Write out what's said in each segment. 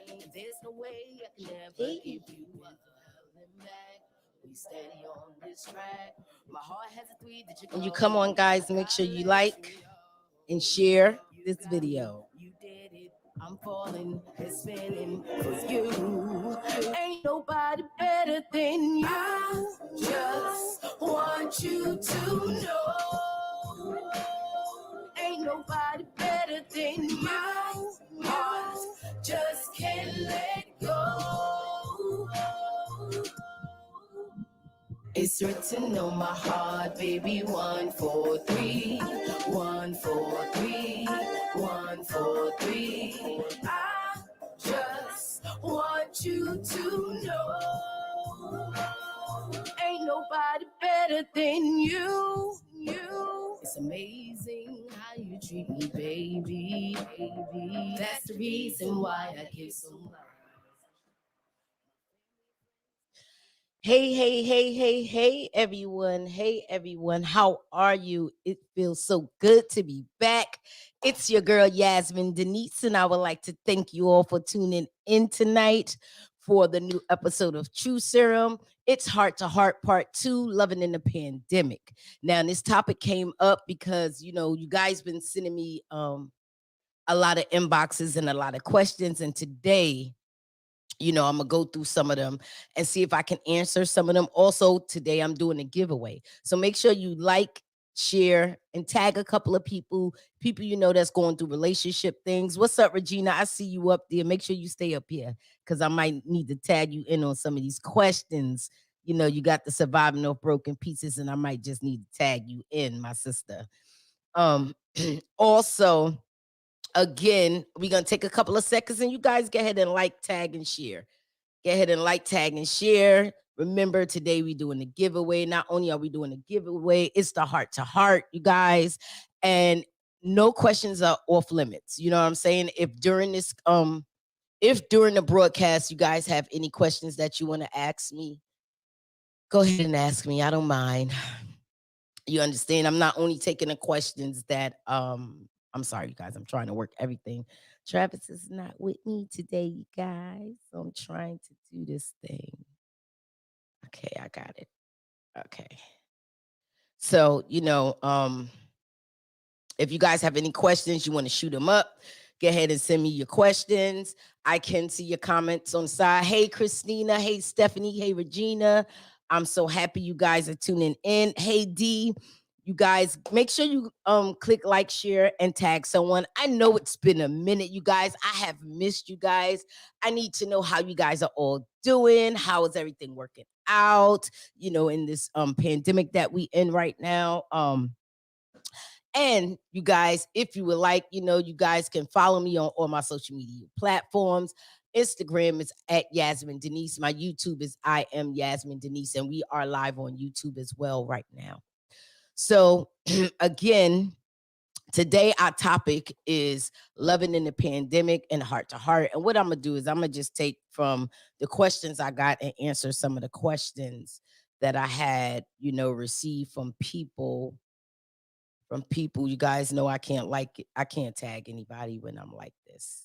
There's no way I can never give you up. Back. We steady on this track. My heart has a three-digit code. And you come on, guys. Make sure you like and share this video. You did it. I'm falling and spinning for you. Ain't nobody better than you. I just want you to know. Ain't nobody better than you. Heart just can't let go. It's written on my heart, baby. 143, 143, 143. I just want you to know, ain't nobody better than you. It's amazing how you treat me, baby, baby. That's the reason why I give so much. Hey, everyone. Hey, everyone. How are you? It feels so good to be back. It's your girl, Yasmin Denise, and I would like to thank you all for tuning in tonight for the new episode of True Serum. It's Heart to Heart Part 2, Loving in the Pandemic. Now, this topic came up because, you guys been sending me a lot of inboxes and a lot of questions, and today I'm gonna go through some of them and see if I can answer some of them. Also, today I'm doing a giveaway. So make sure you like, share, and tag a couple of people that's going through relationship things. What's up, Regina? I see you up there. Make sure you stay up here because I might need to tag you in on some of these questions. You got the surviving of broken pieces, and I might just need to tag you in, my sister. Also, again, we're gonna take a couple of seconds and you guys go ahead and like, tag, and share. Go ahead and like, tag, and share. Remember, today we're doing a giveaway. Not only are we doing a giveaway, it's the Heart to Heart, you guys. And no questions are off limits. You know what I'm saying? If during the broadcast you guys have any questions that you want to ask me, go ahead and ask me. I don't mind. You understand? I'm not only taking the questions that I'm sorry, you guys. I'm trying to work everything. Travis is not with me today, you guys. So I'm trying to do this thing. Okay, I got it. Okay. So, if you guys have any questions, you want to shoot them up, go ahead and send me your questions. I can see your comments on the side. Hey, Christina. Hey, Stephanie. Hey, Regina. I'm so happy you guys are tuning in. Hey, D. You guys, make sure you click like, share, and tag someone. I know it's been a minute, you guys. I have missed you guys. I need to know how you guys are all doing. How is everything working out? In this pandemic that we in right now. And you guys, if you would like, you guys can follow me on all my social media platforms. Instagram is at Yasmin Denise. My YouTube is I am Yasmin Denise, and we are live on YouTube as well right now. So again, today our topic is loving in the pandemic and Heart to Heart. And what I'm gonna do is I'm gonna just take from the questions I got and answer some of the questions that I had, received from people. You guys know I can't tag anybody when I'm like this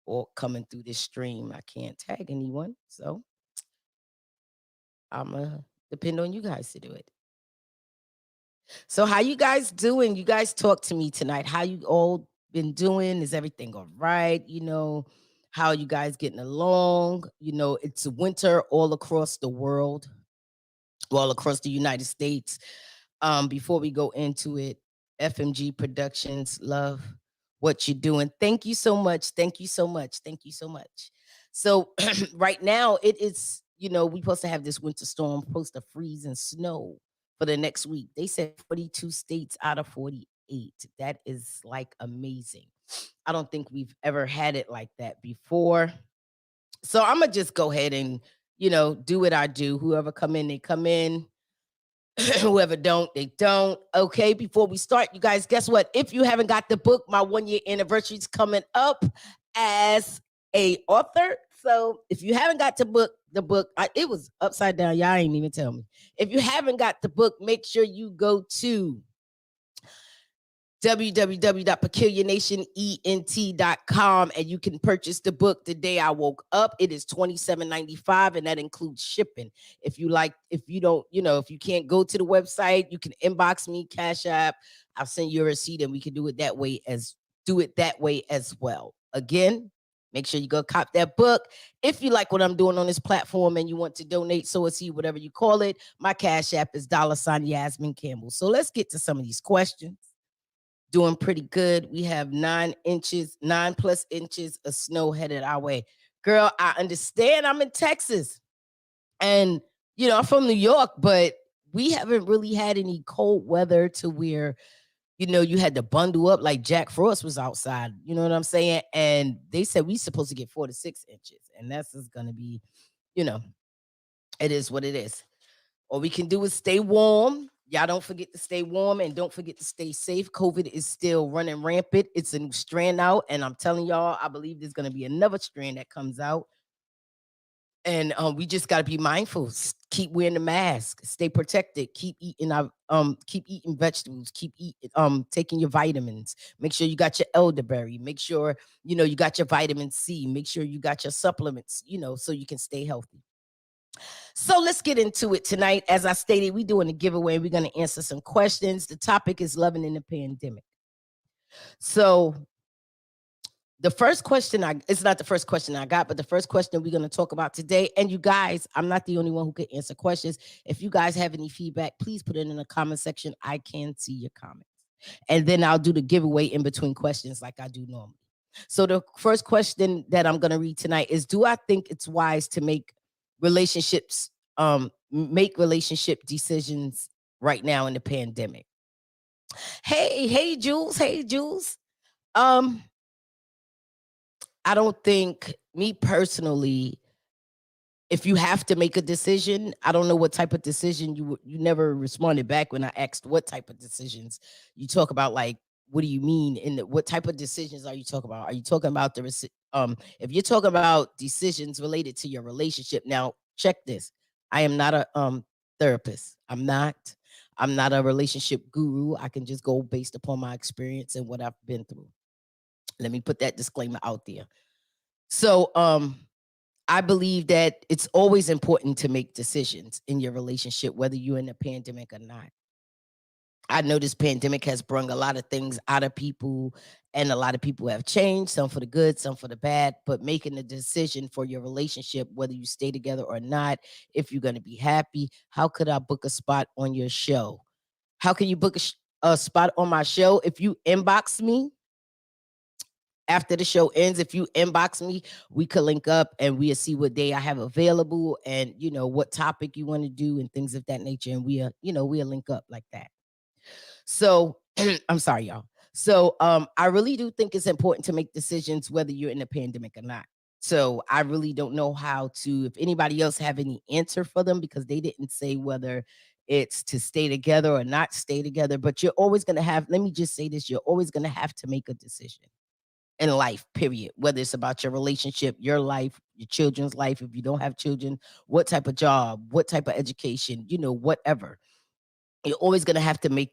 or coming through this stream. I can't tag anyone. So I'm gonna depend on you guys to do it. So how you guys doing? You guys talk to me tonight. How you all been doing? Is everything all right? How you guys getting along? It's winter all across the world, all across the United States. Before we go into it, FMG Productions, love what you're doing. Thank you so much. Thank you so much. Thank you so much. So right now it is, we supposed to have this winter storm, supposed to freeze and snow for the next week. They said 42 states out of 48. That is like amazing. I don't think we've ever had it like that before. So I'm gonna just go ahead and, do what I do. Whoever come in, they come in. Whoever don't, they don't. Okay, before we start, you guys, guess what? If you haven't got the book, my 1-year anniversary is coming up as a author. So if you haven't got the book, it was upside down. Y'all ain't even tell me. If you haven't got the book, make sure you go to www.peculiarnationent.com, and you can purchase the book The Day I Woke Up. It is $27.95, and that includes shipping. If you like, if you don't, if you can't go to the website, you can inbox me, Cash App. I'll send you a receipt, and we can do it that way as well. Again, make sure you go cop that book. If you like what I'm doing on this platform and you want to donate, sow a seed, whatever you call it, my Cash App is $Yasmin Campbell. So let's get to some of these questions. Doing pretty good. We have 9+ inches of snow headed our way. Girl, I understand I'm in Texas. And, I'm from New York, but we haven't really had any cold weather to where, you had to bundle up like Jack Frost was outside. You know what I'm saying? And they said we supposed to get 4 to 6 inches. And that's just going to be, you know, it is what it is. All we can do is stay warm. Y'all don't forget to stay warm and don't forget to stay safe. COVID is still running rampant. It's a new strand out. And I'm telling y'all, I believe there's going to be another strand that comes out. And we just got to be mindful. Keep wearing the mask. Stay protected. Keep eating vegetables. Keep taking your vitamins. Make sure you got your elderberry. Make sure you got your vitamin C. Make sure you got your supplements. So you can stay healthy. So let's get into it tonight. As I stated, we're doing a giveaway. We're going to answer some questions. The topic is loving in the pandemic. So the first question it's not the first question I got, but the first question we're going to talk about today. And you guys, I'm not the only one who can answer questions. If you guys have any feedback, please put it in the comment section. I can see your comments. And then I'll do the giveaway in between questions like I do normally. So the first question that I'm going to read tonight is, do I think it's wise to make relationship decisions right now in the pandemic? Hey, Jules. Hey, Jules. I don't think, me personally, if you have to make a decision, I don't know what type of decision you never responded back when I asked what type of decisions you talk about. Like, what do you mean? What type of decisions are you talking about? Are you talking about if you're talking about decisions related to your relationship? Now, check this. I am not a therapist. I'm not a relationship guru. I can just go based upon my experience and what I've been through. Let me put that disclaimer out there. So, I believe that it's always important to make decisions in your relationship, whether you're in a pandemic or not. I know this pandemic has brought a lot of things out of people, and a lot of people have changed, some for the good, some for the bad, but making a decision for your relationship, whether you stay together or not, if you're going to be happy. How could I book a spot on your show? How can you book a spot on my show? If you inbox me, after the show ends, if you inbox me, we could link up and we'll see what day I have available and what topic you want to do and things of that nature. And we'll link up like that. So I'm sorry, y'all. So I really do think it's important to make decisions whether you're in a pandemic or not. So I really don't know if anybody else have any answer for them, because they didn't say whether it's to stay together or not stay together. But you're always going to let me just say this, you're always going to have to make a decision in life, period. Whether it's about your relationship, your life, your children's life, if you don't have children, what type of job, what type of education, whatever. You're always going to have to make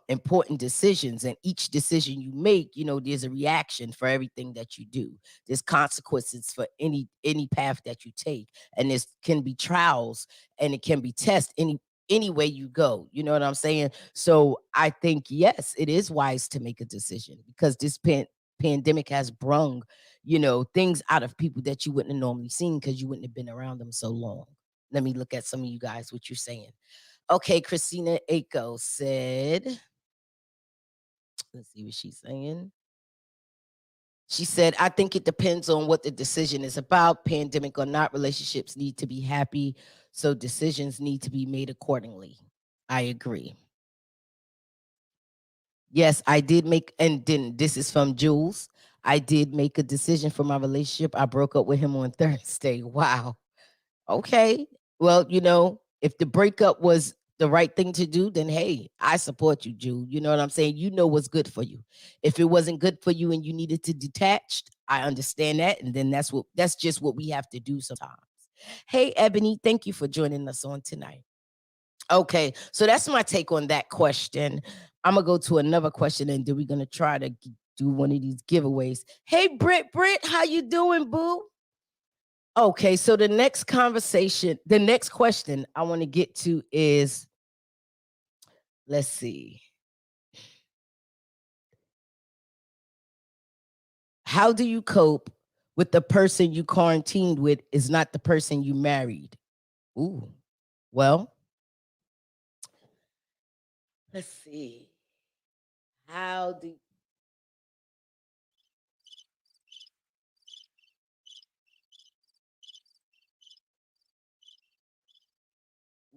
important decisions, and each decision you make, there's a reaction for everything that you do. There's consequences for any path that you take, and this can be trials and it can be tests any way you go. You know what I'm saying? So I think, yes, it is wise to make a decision, because this pandemic has brung things out of people that you wouldn't have normally seen, because you wouldn't have been around them so long. Let me look at some of you guys, what you're saying. Okay, Christina Aiko said, let's see what she's saying. She said, I think it depends on what the decision is about. Pandemic or not, relationships need to be happy, so decisions need to be made accordingly. I agree. Yes, I did make, and then this is from Jules. I did make a decision for my relationship. I broke up with him on Thursday. Wow. Okay. Well, if the breakup was the right thing to do, then hey, I support you, Jules. You know what I'm saying? You know what's good for you. If it wasn't good for you and you needed to detach, I understand that. And then that's just what we have to do sometimes. Hey, Ebony, thank you for joining us on tonight. Okay, so that's my take on that question. I'm gonna go to another question, and then we're gonna try to do one of these giveaways. Hey, Britt, how you doing, boo? Okay, so the next question I want to get to is, let's see, how do you cope with the person you quarantined with is not the person you married? Ooh, well, let's see. How do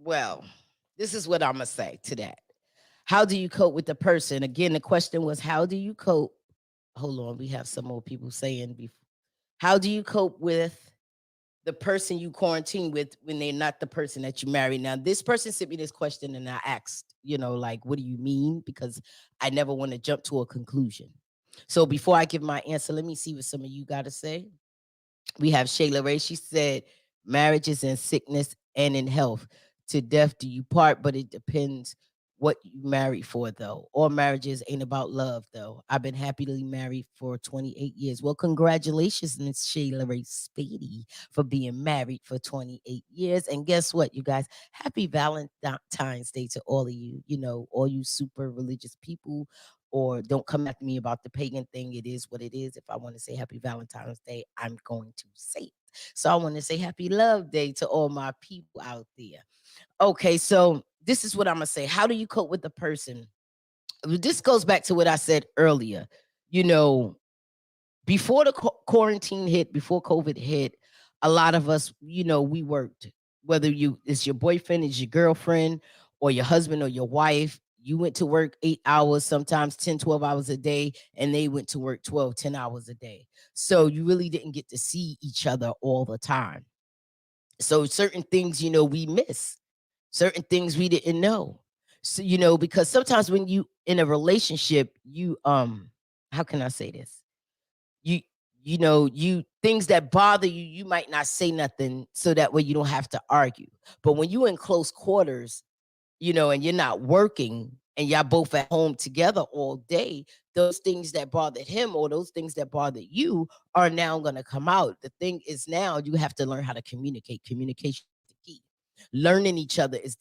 well, this is what I'm gonna say to that. How do you cope with the person? Again, the question was, how do you cope? Hold on, we have some more people saying before. How do you cope with the person you quarantine with when they're not the person that you married? Now, this person sent me this question and I asked, like, what do you mean? Because I never want to jump to a conclusion. So before I give my answer, let me see what some of you got to say. We have Shayla Ray. She said, marriage is in sickness and in health. To death do you part, but it depends what you married for, though. All marriages ain't about love, though. I've been happily married for 28 years. Well, congratulations, Miss Shayla Ray Spady, for being married for 28 years. And guess what, you guys? Happy Valentine's Day to all of you, all you super religious people, or don't come after me about the pagan thing. It is what it is. If I want to say happy Valentine's Day, I'm going to say it. So I want to say happy love day to all my people out there. Okay, so this is what I'm going to say. How do you cope with the person? This goes back to what I said earlier. You know, before the quarantine hit, before COVID hit, a lot of us, we worked. Whether it's your boyfriend, it's your girlfriend, or your husband or your wife, you went to work 8 hours, sometimes 10, 12 hours a day, and they went to work 12, 10 hours a day. So you really didn't get to see each other all the time. So certain things, we miss, certain things we didn't know. So, because sometimes when you in a relationship, how can I say this? you you things that bother you, you might not say nothing, so that way you don't have to argue. But when you in close quarters, and you're not working, and y'all both at home together all day, those things that bothered him or those things that bothered you are now going to come out. The thing is, now you have to learn how to communicate. Communication is the key. Learning each other is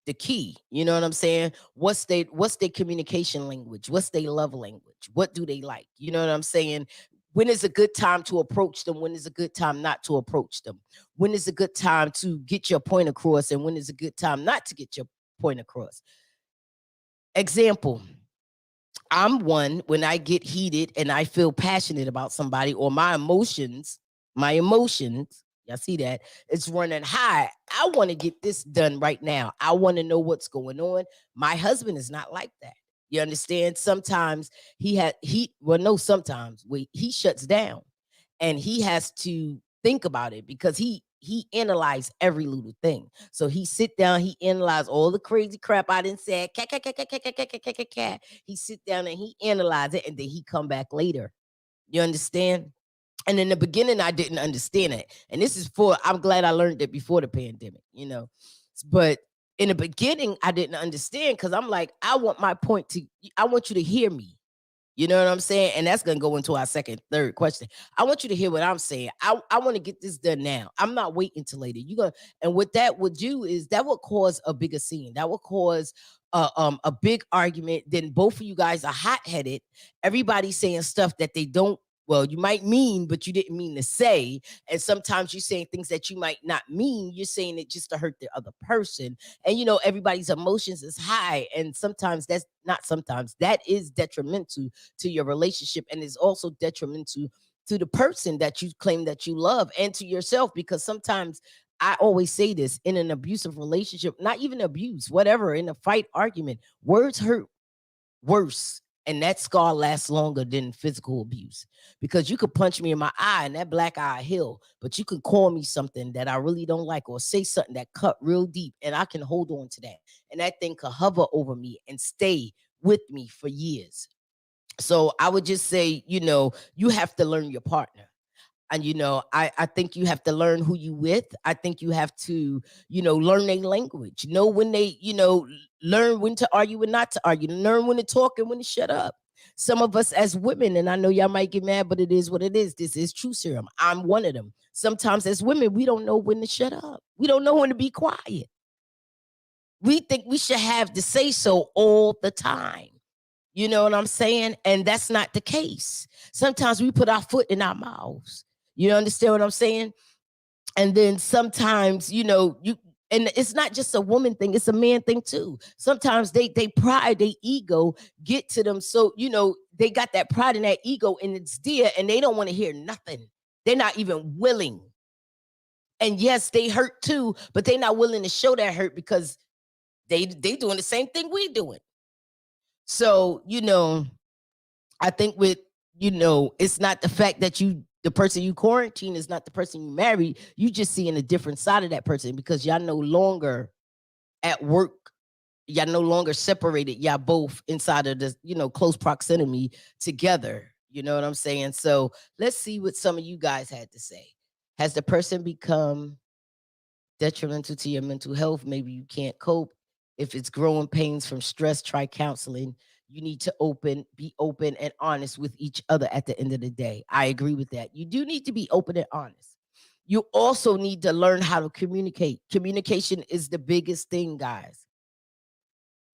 the key. You know what I'm saying? What's their communication language? What's their love language? What do they like? You know what I'm saying? When is a good time to approach them? When is a good time not to approach them? When is a good time to get your point across? And when is a good time not to get your point across? Example, I'm one, when I get heated and I feel passionate about somebody, or my emotions, y'all see that? It's running high. I want to get this done right now. I want to know what's going on. My husband is not like that. You understand? Sometimes sometimes he shuts down and he has to think about it, because he analyzed every little thing. So he sit down, he analyze all the crazy crap I didn't say. Cat, cat, cat, cat, cat, cat, cat, cat, cat, cat, cat. He sit down and he analyze it, and then he come back later. You understand? And in the beginning, I didn't understand it. And I'm glad I learned it before the pandemic. But in the beginning, I didn't understand, because I'm like, I want you to hear me. You know what I'm saying? And that's going to go into our third question. I want you to hear what I'm saying. I want to get this done now. I'm not waiting till later. And what that would do is that would cause a bigger scene. That would cause a big argument. Then both of you guys are hot headed. Everybody's saying stuff that they don't. Well, you might mean, but you didn't mean to say. And sometimes you're saying things that you might not mean. You're saying it just to hurt the other person. And everybody's emotions is high. And sometimes that is detrimental to your relationship, and is also detrimental to the person that you claim that you love, and to yourself. Because sometimes, I always say this, in an abusive relationship, not even abuse, whatever, in a fight, argument, words hurt worse, and that scar lasts longer than physical abuse. Because you could punch me in my eye and that black eye heal, but you could call me something that I really don't like, or say something that cut real deep, and I can hold on to that, and that thing could hover over me and stay with me for years. So I would just say, you have to learn your partner. And I think you have to learn who you with. I think you have to, learn their language. Know when they, learn when to argue and not to argue. Learn when to talk and when to shut up. Some of us as women, and I know y'all might get mad, but it is what it is. This is true serum. I'm one of them. Sometimes as women, we don't know when to shut up. We don't know when to be quiet. We think we should have to say so all the time. You know what I'm saying? And that's not the case. Sometimes we put our foot in our mouths. You understand what I'm saying? And then sometimes, and it's not just a woman thing, it's a man thing too. Sometimes they pride, they ego get to them. So, they got that pride and that ego and it's there and they don't want to hear nothing. They're not even willing. And yes, they hurt too, but they're not willing to show that hurt because they doing the same thing we doing. So, I think with, it's not the fact that the person you quarantine is not the person you marry. You just seeing a different side of that person because y'all no longer at work. Y'all no longer separated. Y'all both inside of the, close proximity together. You know what I'm saying? So let's see what some of you guys had to say. Has the person become detrimental to your mental health? Maybe you can't cope. If it's growing pains from stress, try counseling. You need to be open and honest with each other at the end of the day. I agree with that. You do need to be open and honest. You also need to learn how to communicate. Communication is the biggest thing, guys.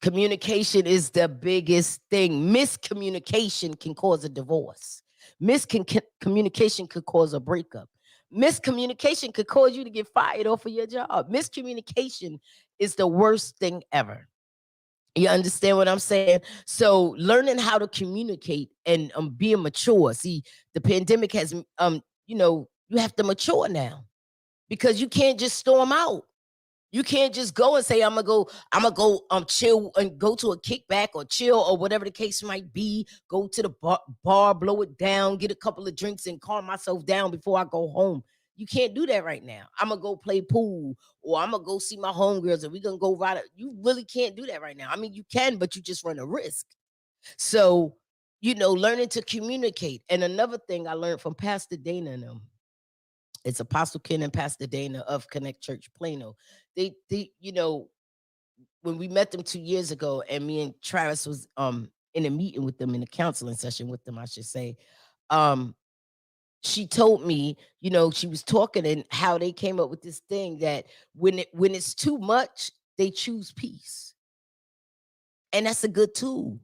Communication is the biggest thing. Miscommunication can cause a divorce. Miscommunication could cause a breakup. Miscommunication could cause you to get fired off of your job. Miscommunication is the worst thing ever. You understand what I'm saying? So learning how to communicate and being mature. See, the pandemic has you have to mature now because you can't just storm out. You can't just go and say, I'm gonna go chill and go to a kickback or chill or whatever the case might be. Go to the bar, blow it down, get a couple of drinks and calm myself down before I go home. You can't do that right now. I'm gonna go play pool or I'm gonna go see my homegirls and we're gonna go ride. You really can't do that right now. I mean, you can, but you just run a risk. So, learning to communicate. And another thing I learned from Pastor Dana and them, it's Apostle Ken and Pastor Dana of Connect Church Plano. They, when we met them 2 years ago, and me and Travis was in a meeting with them, in a counseling session with them, I should say. Um, she told me, she was talking and how they came up with this thing that when it's too much, they choose peace. And that's a good tool,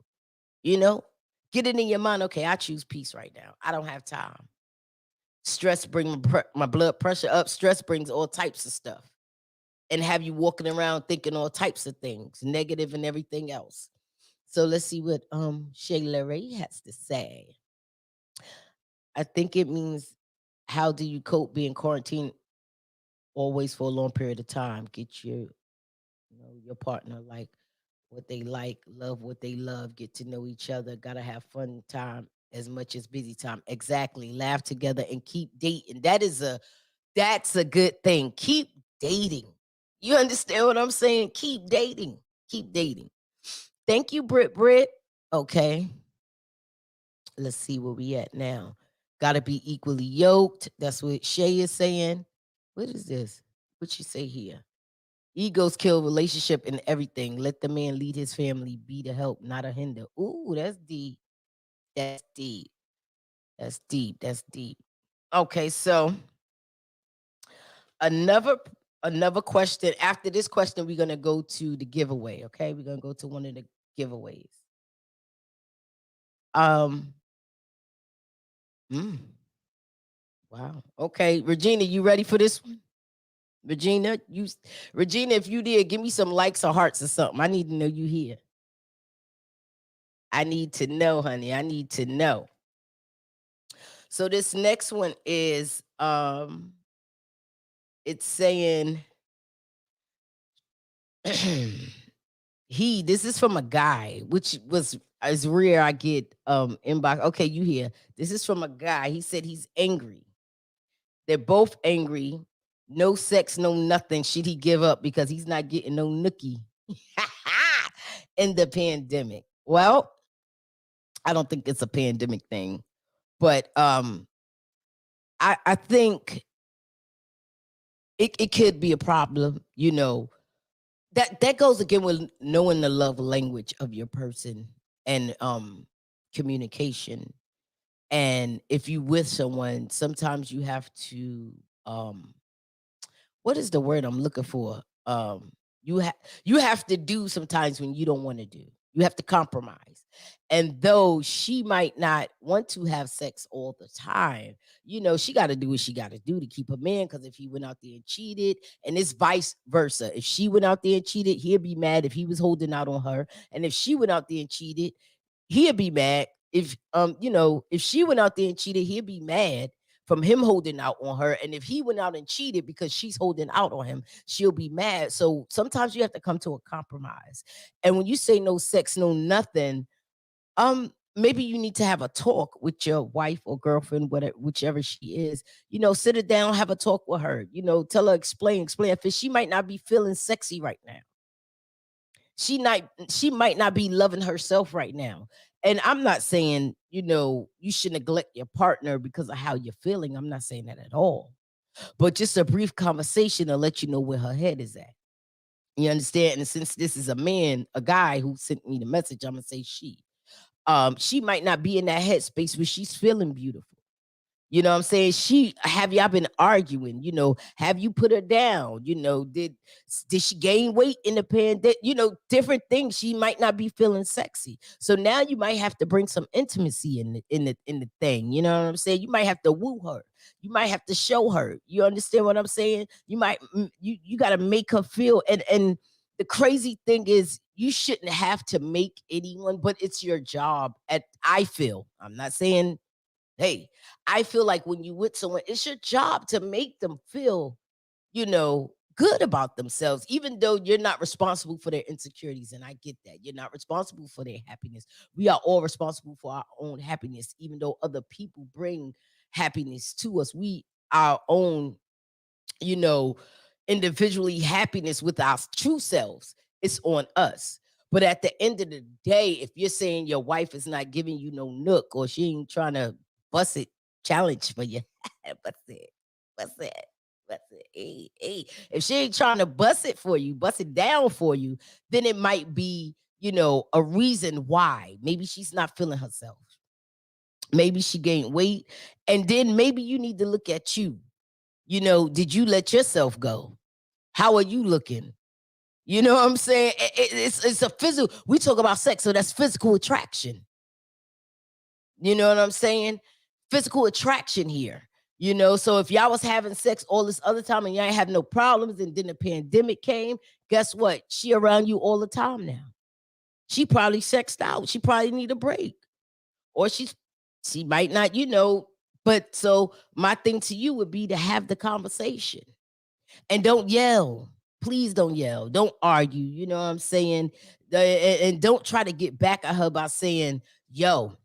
you know. Get it in your mind, okay, I choose peace right now. I don't have time. Stress brings my blood pressure up. Stress brings all types of stuff and have you walking around thinking all types of things, negative and everything else. So let's see what Shayla Ray has to say. I think it means, how do you cope being quarantined always for a long period of time? Get your partner, what they like, love what they love, get to know each other, gotta have fun time as much as busy time. Exactly. Laugh together and keep dating. That's a good thing. Keep dating. You understand what I'm saying? Keep dating. Keep dating. Thank you, Britt. Okay. Let's see where we at now. Gotta be equally yoked. That's what Shay is saying. What is this? What you say here? Egos kill relationship and everything. Let the man lead his family. Be the help, not a hinder. Ooh, that's deep. That's deep. That's deep. That's deep. Okay, so another another question. After this question, we're gonna go to the giveaway. Okay, we're gonna go to one of the giveaways. Um. mm, wow. Okay, Regina, you ready for this one? Regina, if you did, give me some likes or hearts or something. I need to know you here. I need to know, honey. I need to know. So this next one is it's saying this is from a guy, which was as rare I get inbox. Okay, you here. This is from a guy. He said he's angry. They're both angry. No sex, no nothing. Should he give up because he's not getting no nookie in the pandemic? Well, I don't think it's a pandemic thing, but I think it could be a problem, you know. That goes again with knowing the love language of your person and communication. And if you with someone, sometimes you have to um what is the word I'm looking for? You have you have to do sometimes when you don't want to do. You have to compromise. And though she might not want to have sex all the time, you know, she got to do what she got to do to keep a man. Because if he went out there and cheated, and it's vice versa. If she went out there and cheated, he'd be mad if he was holding out on her. And if she went out there and cheated, he'd be mad if you know, if she went out there and cheated, he'd be mad from him holding out on her. And if he went out and cheated because she's holding out on him, she'll be mad. So sometimes you have to come to a compromise. And when you say no sex, no nothing, maybe you need to have a talk with your wife or girlfriend, whatever, whichever she is. You know, sit her down, have a talk with her. You know, tell her, explain. If she might not be feeling sexy right now, she might not be loving herself right now. And I'm not saying, you know, you should neglect your partner because of how you're feeling. I'm not saying that at all. But just a brief conversation to let you know where her head is at. You understand? And since this is a man, a guy who sent me the message, I'm gonna say she. She might not be in that headspace where she's feeling beautiful. You know what I'm saying? She have y'all been arguing? You know, have you put her down? You know, did she gain weight in the pandemic? You know, different things. She might not be feeling sexy. So now you might have to bring some intimacy in the thing. You know what I'm saying? You might have to woo her. You might have to show her. You understand what I'm saying? You might you got to make her feel and the crazy thing is you shouldn't have to make anyone, but it's your job. At I feel. I'm not saying hey, I feel like when you with someone, it's your job to make them feel, you know, good about themselves, even though you're not responsible for their insecurities. And I get that. You're not responsible for their happiness. We are all responsible for our own happiness, even though other people bring happiness to us. We our own, you know, individually happiness with our true selves. It's on us. But at the end of the day, if you're saying your wife is not giving you no nook or she ain't trying to bust it challenge for you, bust it, bust it, bust it. Hey, hey. If she ain't trying to bust it for you, bust it down for you, then it might be, you know, a reason why. Maybe she's not feeling herself. Maybe she gained weight. And then maybe you need to look at you. You know, did you let yourself go? How are you looking? You know what I'm saying? It's a physical. We talk about sex, so that's physical attraction. You know what I'm saying? Physical attraction here. You know, so if y'all was having sex all this other time and y'all ain't have no problems, and then the pandemic came, guess what? She around you all the time now. She probably sexed out. She probably need a break, or she might not. You know, but so my thing to you would be to have the conversation. And don't yell. Please don't yell. Don't argue. You know what I'm saying? And don't try to get back at her by saying, yo,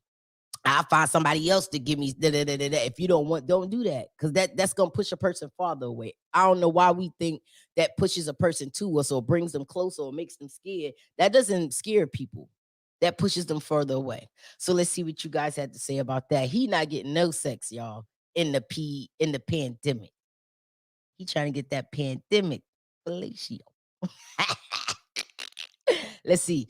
I'll find somebody else to give me da, da, da, da, da. If you don't want, don't do that. Because that's gonna push a person farther away. I don't know why we think that pushes a person to us or brings them closer or makes them scared. That doesn't scare people. That pushes them further away. So let's see what you guys had to say about that. He not getting no sex, y'all, in the pandemic. He trying to get that pandemic fellatio. Let's see.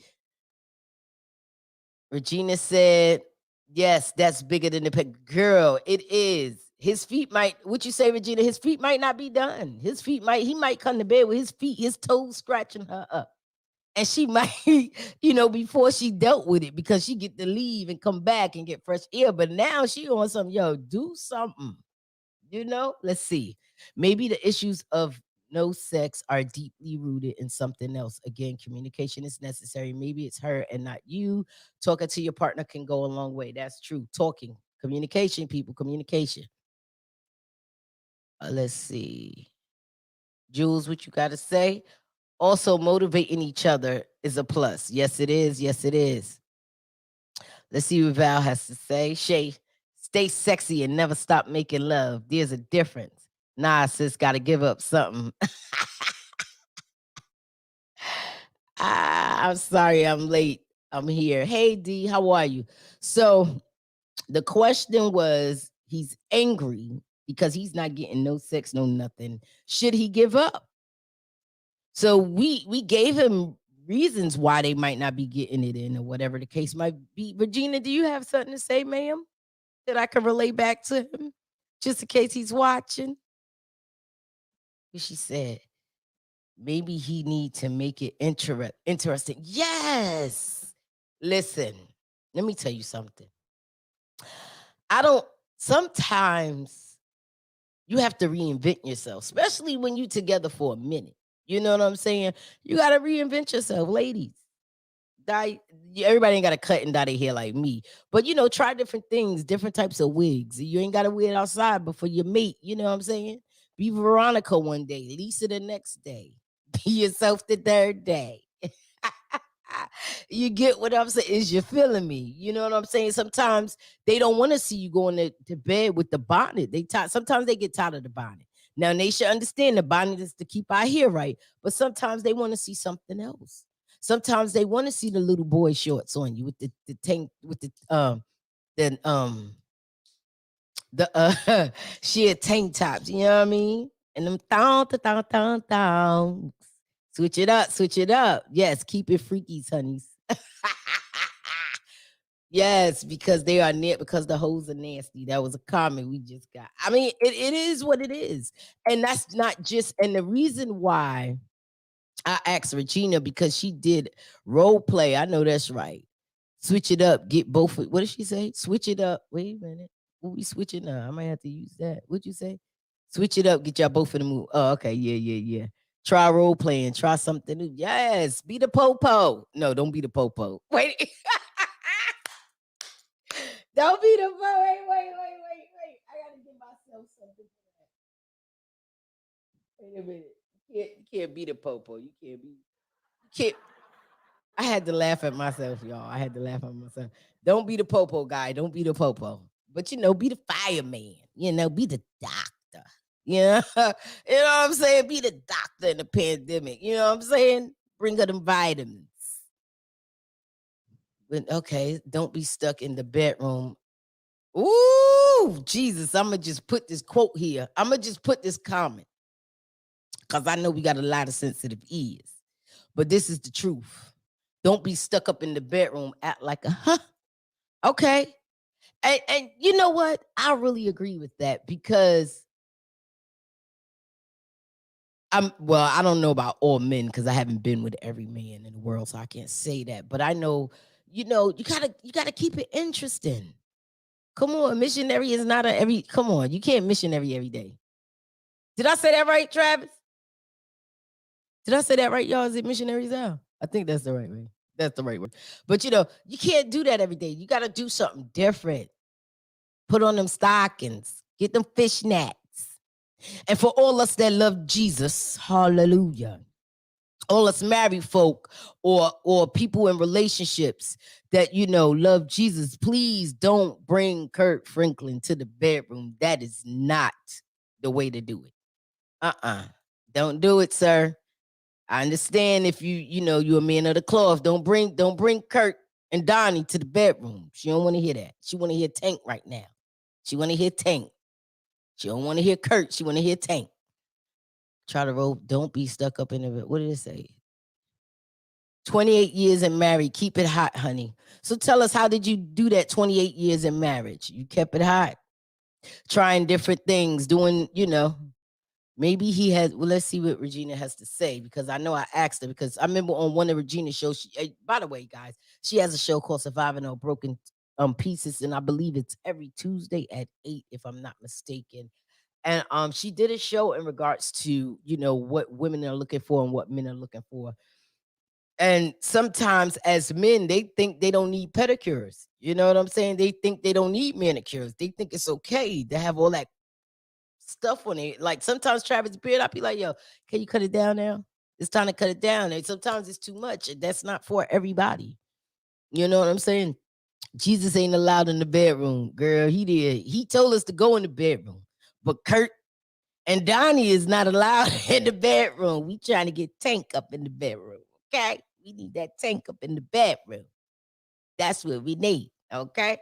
Regina said, yes, that's bigger than the girl. It is. His feet might, what you say, Regina? His feet might not be done. He might come to bed with his feet, his toes scratching her up. And she might, you know, before she dealt with it because she get to leave and come back and get fresh air. But now she on something, yo, do something. You know, let's see. Maybe the issues of no sex are deeply rooted in something else. Again, communication is necessary. Maybe it's her and not you. Talking to your partner can go a long way. That's true. Talking, communication, people, communication. Let's see. Jules, what you got to say? Also, motivating each other is a plus. Yes, it is. Yes, it is. Let's see what Val has to say. Shay, stay sexy and never stop making love. There's a difference. Nah, sis, got to give up something. I'm sorry I'm late. I'm here. Hey, D, how are you? So the question was he's angry because he's not getting no sex, no nothing. Should he give up? So we gave him reasons why they might not be getting it in or whatever the case might be. Regina, do you have something to say, ma'am, that I can relay back to him, just in case he's watching? She said maybe he need to make it interesting. Yes. Listen, let me tell you something. I don't. Sometimes you have to reinvent yourself, especially when you together for a minute. You know what I'm saying? You got to reinvent yourself, ladies. Dye, everybody ain't got to cut and dye their hair like me, but try different things, different types of wigs. You ain't got to wear it outside, but for your mate, you know what I'm saying? Be Veronica one day, Lisa the next day, be yourself the third day. You get what I'm saying? Is you feeling me? You know what I'm saying? Sometimes they don't want to see you going to bed with the bonnet. Sometimes they get tired of the bonnet. Now they should understand the bonnet is to keep our hair right, but sometimes they want to see something else. Sometimes they want to see the little boy shorts on you with the tank with the the sheer tank tops. You know what I mean? And them thong. Switch it up, switch it up. Yes, keep it freakies, honeys. Yes, because they are because the hoes are nasty. That was a comment we just got. I mean, it is what it is. And that's not just, and the reason why I asked Regina, because she did role play. I know that's right. Switch it up, get both. What did she say? Switch it up. Wait a minute. What we switching up? I might have to use that. What'd you say? Switch it up, get y'all both in the mood. Oh, okay. Yeah. Try role playing, try something new. Yes, be the popo. No, don't be the popo. Wait. Don't be the popo. Wait. I gotta give myself something for that. Wait a minute. You can't be the popo. You can't. I had to laugh at myself, y'all. I had to laugh at myself. Don't be the popo guy. Don't be the popo. But be the fireman. Be the doctor. You know, you know what I'm saying? Be the doctor in the pandemic. You know what I'm saying? Bring her them vitamins. But okay, don't be stuck in the bedroom. Ooh, Jesus. I'ma just put this quote here. I'ma just put this comment. Because I know we got a lot of sensitive ears. But this is the truth. Don't be stuck up in the bedroom, act like a huh. Okay. And you know what? I really agree with that, because I don't know about all men, because I haven't been with every man in the world, so I can't say that. But I know, you gotta keep it interesting. Come on, missionary is not come on, you can't missionary every day. Did I say that right, Travis? Did I say that right, y'all? Is it missionaries out? I think that's the right way. That's the right word. But you can't do that every day. You gotta do something different. Put on them stockings, get them fishnets. And for all us that love Jesus, hallelujah. All us married folk or people in relationships that love Jesus, please don't bring Kurt Franklin to the bedroom. That is not the way to do it. Don't do it, sir. I understand if you're a man of the cloth. Don't bring Kurt and Donnie to the bedroom. She don't want to hear that. She want to hear Tank right now. She want to hear Tank. She don't want to hear Kurt. She want to hear Tank. Try to roll. Don't be stuck up in the. What did it say? 28 years and married. Keep it hot, honey. So tell us, how did you do that 28 years in marriage? You kept it hot. Trying different things, doing, maybe he has. Well, let's see what Regina has to say, because I know I asked her, because I remember on one of Regina's shows. By the way, guys, she has a show called Surviving on Broken Pieces, and I believe it's every Tuesday at 8, if I'm not mistaken. And she did a show in regards to what women are looking for and what men are looking for. And sometimes as men, they think they don't need pedicures. You know what I'm saying? They think they don't need manicures. They think it's okay to have all that stuff on it. Like sometimes Travis Beard, I'll be like, yo, can you cut it down now? It's time to cut it down. And sometimes it's too much. That's not for everybody. You know what I'm saying? Jesus ain't allowed in the bedroom, girl. He did. He told us to go in the bedroom. But Kurt and Donnie is not allowed in the bedroom. We trying to get Tank up in the bedroom. Okay? We need that Tank up in the bedroom. That's what we need. Okay.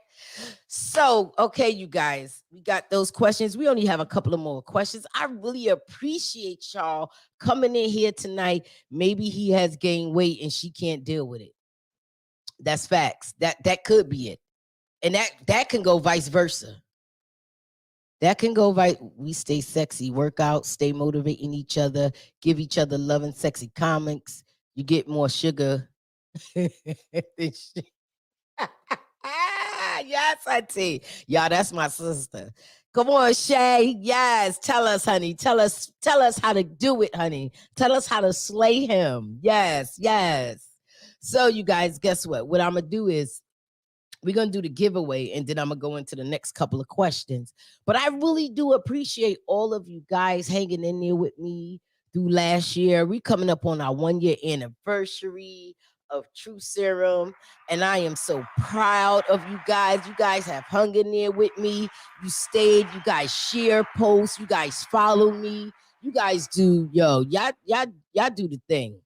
So, okay, you guys, we got those questions. We only have a couple of more questions. I really appreciate y'all coming in here tonight. Maybe he has gained weight and she can't deal with it. That's facts. That could be it. And that can go vice versa. That can go right. We stay sexy, work out, stay motivating each other, give each other love and sexy comments. You get more sugar. Yes, auntie. Y'all, that's my sister. Come on, Shay. Yes, tell us, honey. Tell us how to do it, honey. Tell us how to slay him. Yes, yes. So, you guys, guess what? What I'm gonna do is we're gonna do the giveaway and then I'm gonna go into the next couple of questions. But I really do appreciate all of you guys hanging in there with me through last year. We coming up on our 1 year anniversary of True Serum, and I am so proud of you guys. You guys have hung in there with me. You stayed. You guys share posts. You guys follow me. You guys do, y'all do the thing,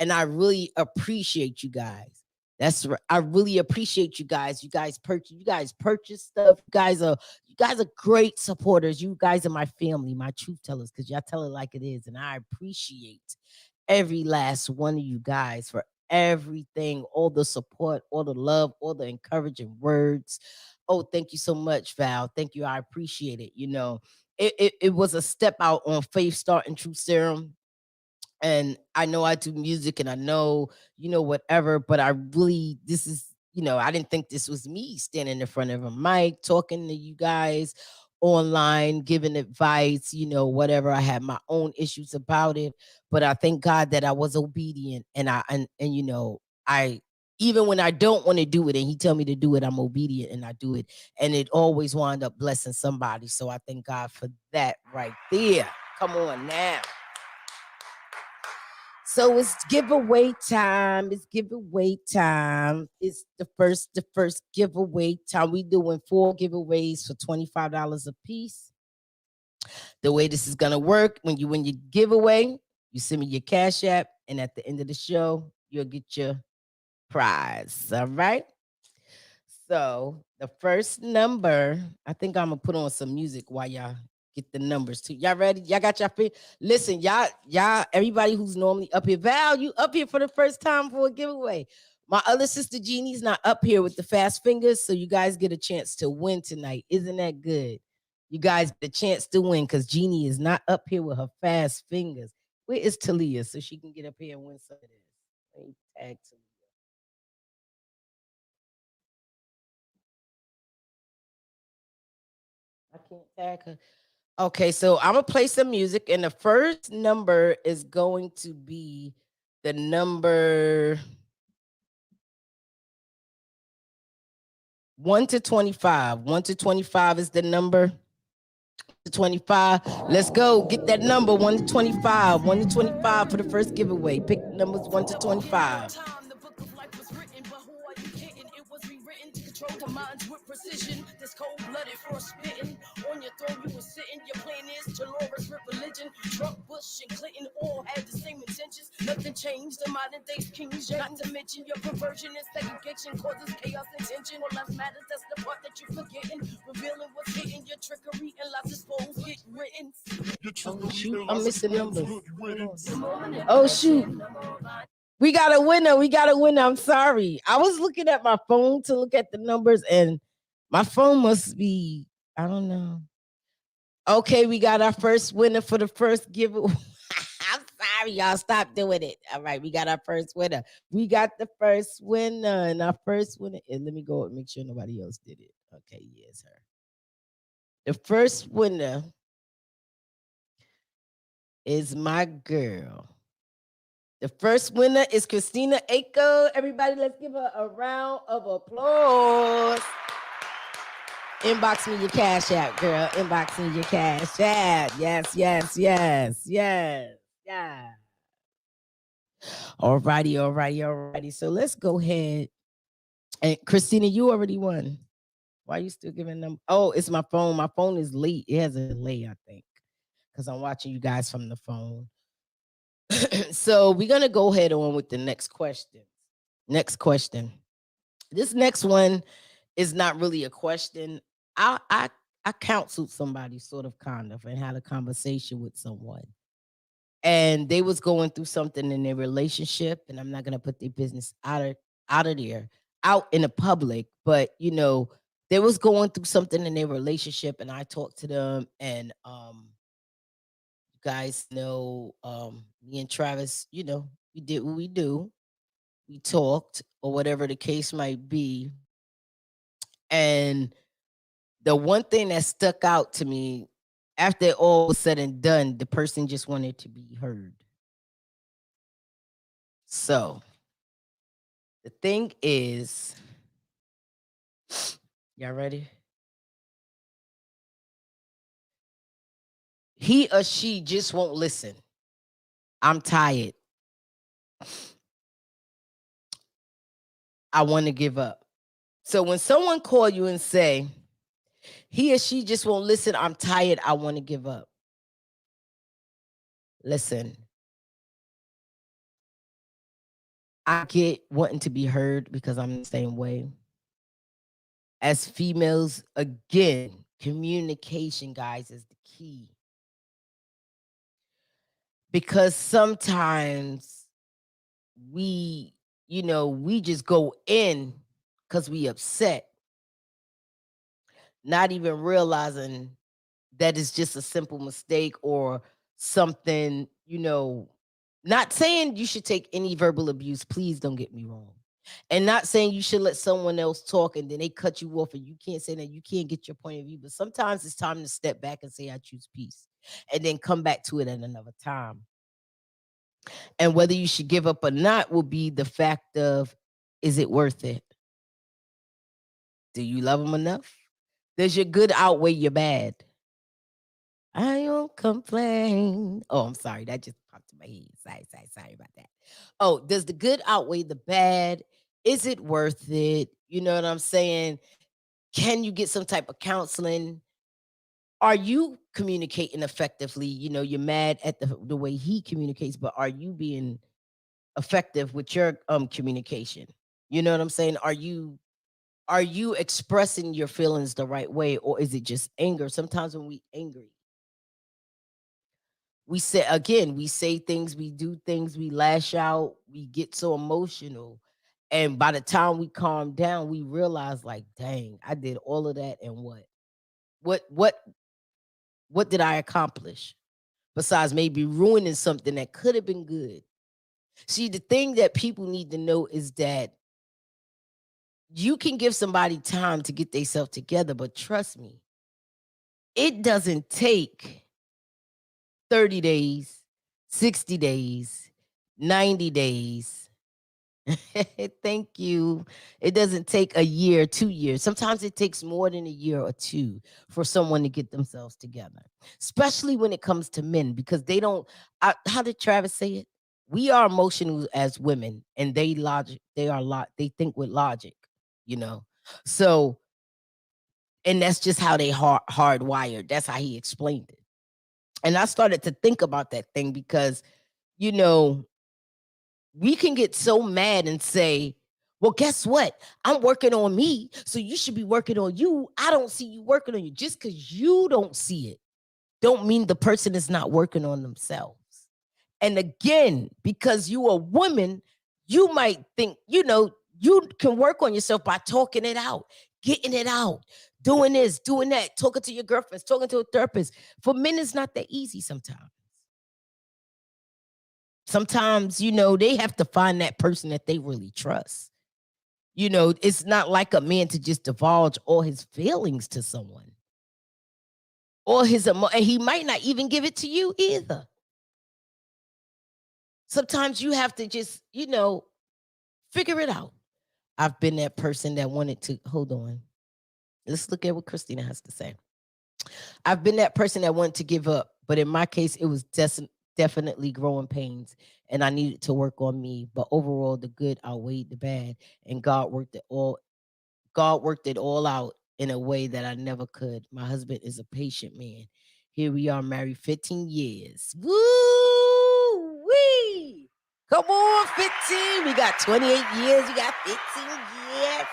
and I really appreciate you guys. That's right. I really appreciate you guys. You guys purchase stuff. You guys are great supporters. You guys are my family, my truth tellers, because y'all tell it like it is. And I appreciate every last one of you guys for everything, all the support, all the love, all the encouraging words. Oh, thank you so much, Val. Thank you. I appreciate it. It was a step out on Faith starting True Serum, and I know I do music and I know, whatever, but I really, this is, I didn't think this was me standing in front of a mic talking to you guys online, giving advice, whatever. I had my own issues about it, but I thank God that I was obedient and I, even when I don't want to do it and he tell me to do it, I'm obedient and I do it. And it always wind up blessing somebody. So I thank God for that right there. Come on now. So it's giveaway time. It's giveaway time. It's the first giveaway time. We doing 4 giveaways for $25 a piece. The way this is gonna work, when you win your giveaway, you send me your cash app, and at the end of the show, you'll get your prize. All right. So the first number, I think I'm gonna put on some music while y'all get the numbers too. Y'all ready? Y'all got your feet? Listen, y'all, everybody who's normally up here, Val, you up here for the first time for a giveaway. My other sister Jeannie's not up here with the fast fingers, so you guys get a chance to win tonight. Isn't that good? You guys get a chance to win because Jeannie is not up here with her fast fingers. Where is Talia so she can get up here and win some of this? Let me tag Talia. I can't tag her. Okay, so I'm gonna play some music, and the first number is going to be the number 1 to 25. 1 to 25 is the number. 25. Let's go. Get that number 1 to 25. 1 to 25 for the first giveaway. Pick numbers 1 to 25. Written to control the minds with precision. This cold-blooded for spitting on your throne. You were sitting. Your plan is to lure us with religion. Trump, Bush, and Clinton all had the same intentions. Nothing changed. The modern day King James. Not to mention your perversion and segregation causes chaos and tension. All lives matters. That's the part that you're forgetting. Revealing what's hidden. Your trickery and lies exposed. Get written. Oh shoot! I'm missing numbers. Oh shoot! We got a winner. We got a winner. I'm sorry. I was looking at my phone to look at the numbers, and my phone must be, I don't know. Okay, we got our first winner for the first giveaway. I'm sorry, y'all. Stop doing it. All right, we got our first winner. We got the first winner, and our first winner. And let me go and make sure nobody else did it. Okay, yes, her. The first winner is my girl. The first winner is Christina Aiko. Everybody, let's give her a round of applause. Inbox me your cash app, girl. Inbox me your cash app. Yes, yes, yes, yes, yeah. Alrighty, alrighty, alrighty. So let's go ahead. And Christina, you already won. Why are you still giving them? Oh, it's my phone. My phone is late. It has a delay, I think, because I'm watching you guys from the phone. So we're gonna go ahead on with the next question. Next question. This next one is not really a question. I counseled somebody sort of kind of and had a conversation with someone. And they was going through something in their relationship, and I'm not gonna put their business out of there, out in the public, but they was going through something in their relationship, and I talked to them, and you guys know, me and Travis, we did what we do. We talked, or whatever the case might be. And the one thing that stuck out to me, after it all was said and done, the person just wanted to be heard. So the thing is, y'all ready? He or she just won't listen. I'm tired. I want to give up. So when someone call you and say, he or she just won't listen, I'm tired, I want to give up. Listen, I get wanting to be heard because I'm the same way. As females, again, communication, guys, is the key. Because sometimes we, we just go in because we upset, not even realizing that it's just a simple mistake or something, not saying you should take any verbal abuse, please don't get me wrong. And not saying you should let someone else talk and then they cut you off and you can't say that, you can't get your point of view. But sometimes it's time to step back and say, I choose peace, and then come back to it at another time. And whether you should give up or not will be the fact of, is it worth it? Do you love them enough? Does your good outweigh your bad? I won't complain. Oh, I'm sorry. That just popped in my head. Sorry about that. Oh, does the good outweigh the bad? Is it worth it? You know what I'm saying? Can you get some type of counseling? Are you communicating effectively? You're mad at the way he communicates, but are you being effective with your communication? You know what I'm saying? Are you expressing your feelings the right way, or is it just anger? Sometimes when we angry, we say things, we do things, we lash out, we get so emotional. And by the time we calm down, we realize, like, dang, I did all of that, and what? What what what did I accomplish? Besides maybe ruining something that could have been good. See, the thing that people need to know is that you can give somebody time to get themselves together, but trust me, it doesn't take 30 days, 60 days, 90 days. Thank you. It doesn't take a year, 2 years. Sometimes it takes more than a year or two for someone to get themselves together, especially when it comes to men, because they don't. How did Travis say it? We are emotional as women, and they logic. They are lot. They think with logic, you know. So, and that's just how they hardwired. That's how he explained it. And I started to think about that thing because, you know, we can get so mad and say, well, guess what? I'm working on me, so you should be working on you. I don't see you working on you. Just because you don't see it, don't mean the person is not working on themselves. And again, because you a woman, you might think, you can work on yourself by talking it out, getting it out, doing this, doing that, talking to your girlfriends, talking to a therapist. For men, it's not that easy sometimes. Sometimes, they have to find that person that they really trust. It's not like a man to just divulge all his feelings to someone or and he might not even give it to you either. Sometimes you have to just, figure it out. I've been that person that wanted to, hold on. Let's look at what Christina has to say. I've been that person that wanted to give up, but in my case, it was definitely growing pains, and I needed to work on me. But overall, the good outweighed the bad, and God worked it all. God worked it all out in a way that I never could. My husband is a patient man. Here we are, married 15 years. Woo wee! Come on, 15. We got 28 years. We got 15 years.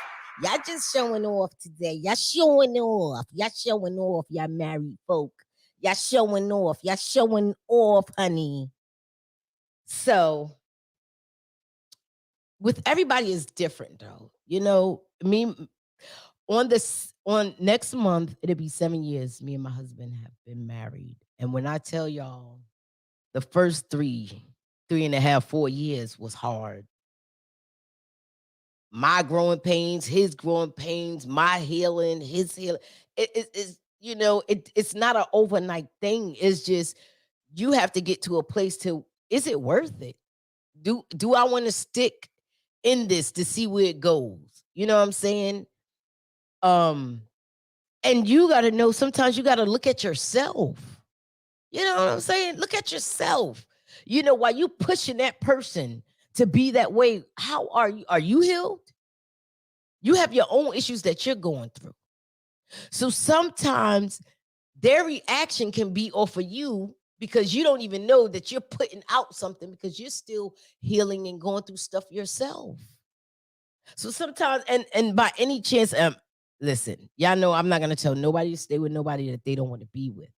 Y'all just showing off today. Y'all showing off. Y'all showing off, y'all married folk. Y'all showing off. Y'all showing off, honey. So with everybody is different though. You know, me on next month, it'll be 7 years. Me and my husband have been married. And when I tell y'all the first 3.5, 4 years was hard. My growing pains, his growing pains, my healing, his healing. It's it's not an overnight thing. It's just you have to get to a place to, is it worth it? Do I want to stick in this to see where it goes? You know what I'm saying? Um, and you gotta know sometimes you gotta look at yourself. You know what I'm saying? Look at yourself. You know, while you pushing that person to be that way, how are you? Are you healed? You have your own issues that you're going through. So sometimes their reaction can be off of you because you don't even know that you're putting out something because you're still healing and going through stuff yourself. So sometimes, and by any chance, listen, y'all know I'm not gonna tell nobody to stay with nobody that they don't want to be with.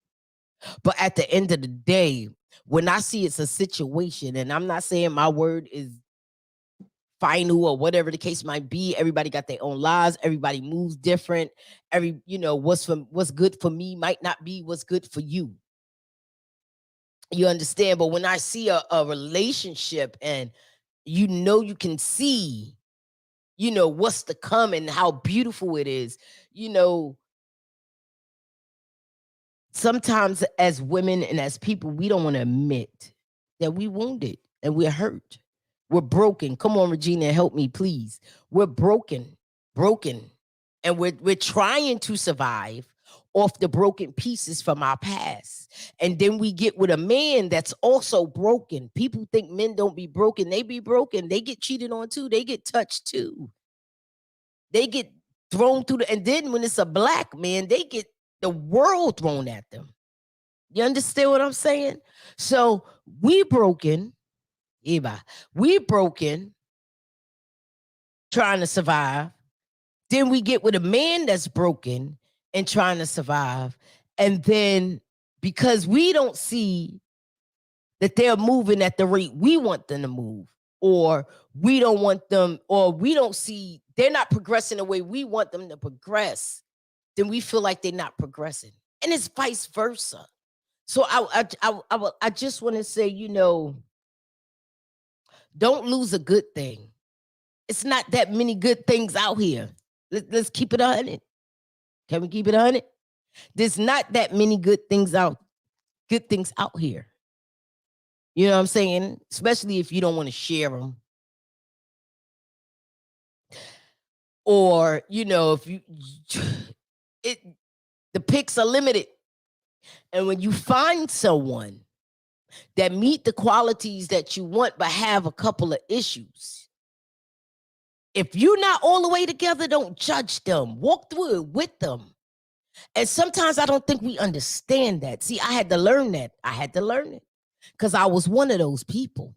But at the end of the day, when I see it's a situation, and I'm not saying my word is final or whatever the case might be, everybody got their own lives, everybody moves different. What's good for me might not be what's good for you. You understand? But when I see a relationship and you can see, what's to come and how beautiful it is, you know, sometimes as women and as people, we don't want to admit that we wounded and we're hurt. We're broken. Come on, Regina, help me, please. We're broken. And we're trying to survive off the broken pieces from our past. And then we get with a man that's also broken. People think men don't be broken. They be broken. They get cheated on too. They get touched too. They get thrown through and then when it's a black man, they get the world thrown at them. You understand what I'm saying? So we broken, Eva. We broken trying to survive. Then we get with a man that's broken and trying to survive. And then because we don't see that they're moving at the rate we want them to move, or we don't want them, or we don't see they're not progressing the way we want them to progress, then we feel like they're not progressing. And it's vice versa. So I just want to say, don't lose a good thing. It's not that many good things out here. Let's keep it 100. Can we keep it 100? There's not that many good things out here. You know what I'm saying? Especially if you don't want to share them. Or, if it the picks are limited. And when you find someone that meet the qualities that you want but have a couple of issues, if you're not all the way together, don't judge them. Walk through it with them. And sometimes I don't think we understand that. See, I had to learn that. I had to learn it because I was one of those people.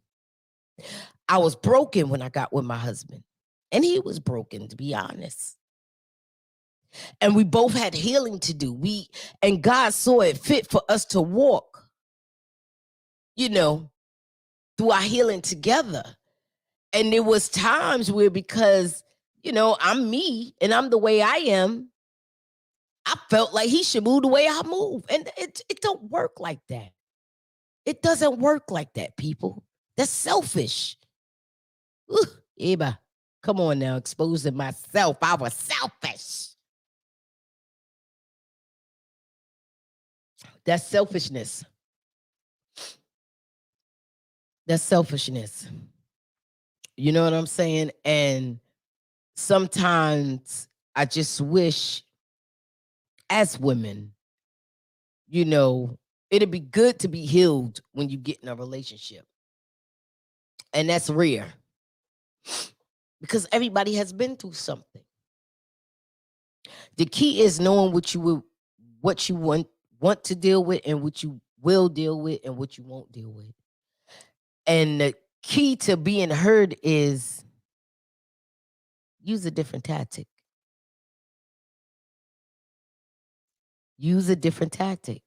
I was broken when I got with my husband, and he was broken, to be honest. And we both had healing to do. And God saw it fit for us to walk, through our healing together. And there was times where because, I'm me and I'm the way I am, I felt like he should move the way I move. And it don't work like that. It doesn't work like that, people. That's selfish. Ooh, Eba, come on now, exposing myself. I was selfish. That's selfishness. That's selfishness. You know what I'm saying? And sometimes I just wish as women, it'd be good to be healed when you get in a relationship. And that's rare because everybody has been through something. The key is knowing what you want to deal with and what you will deal with and what you won't deal with. And the key to being heard is use a different tactic. Use a different tactic.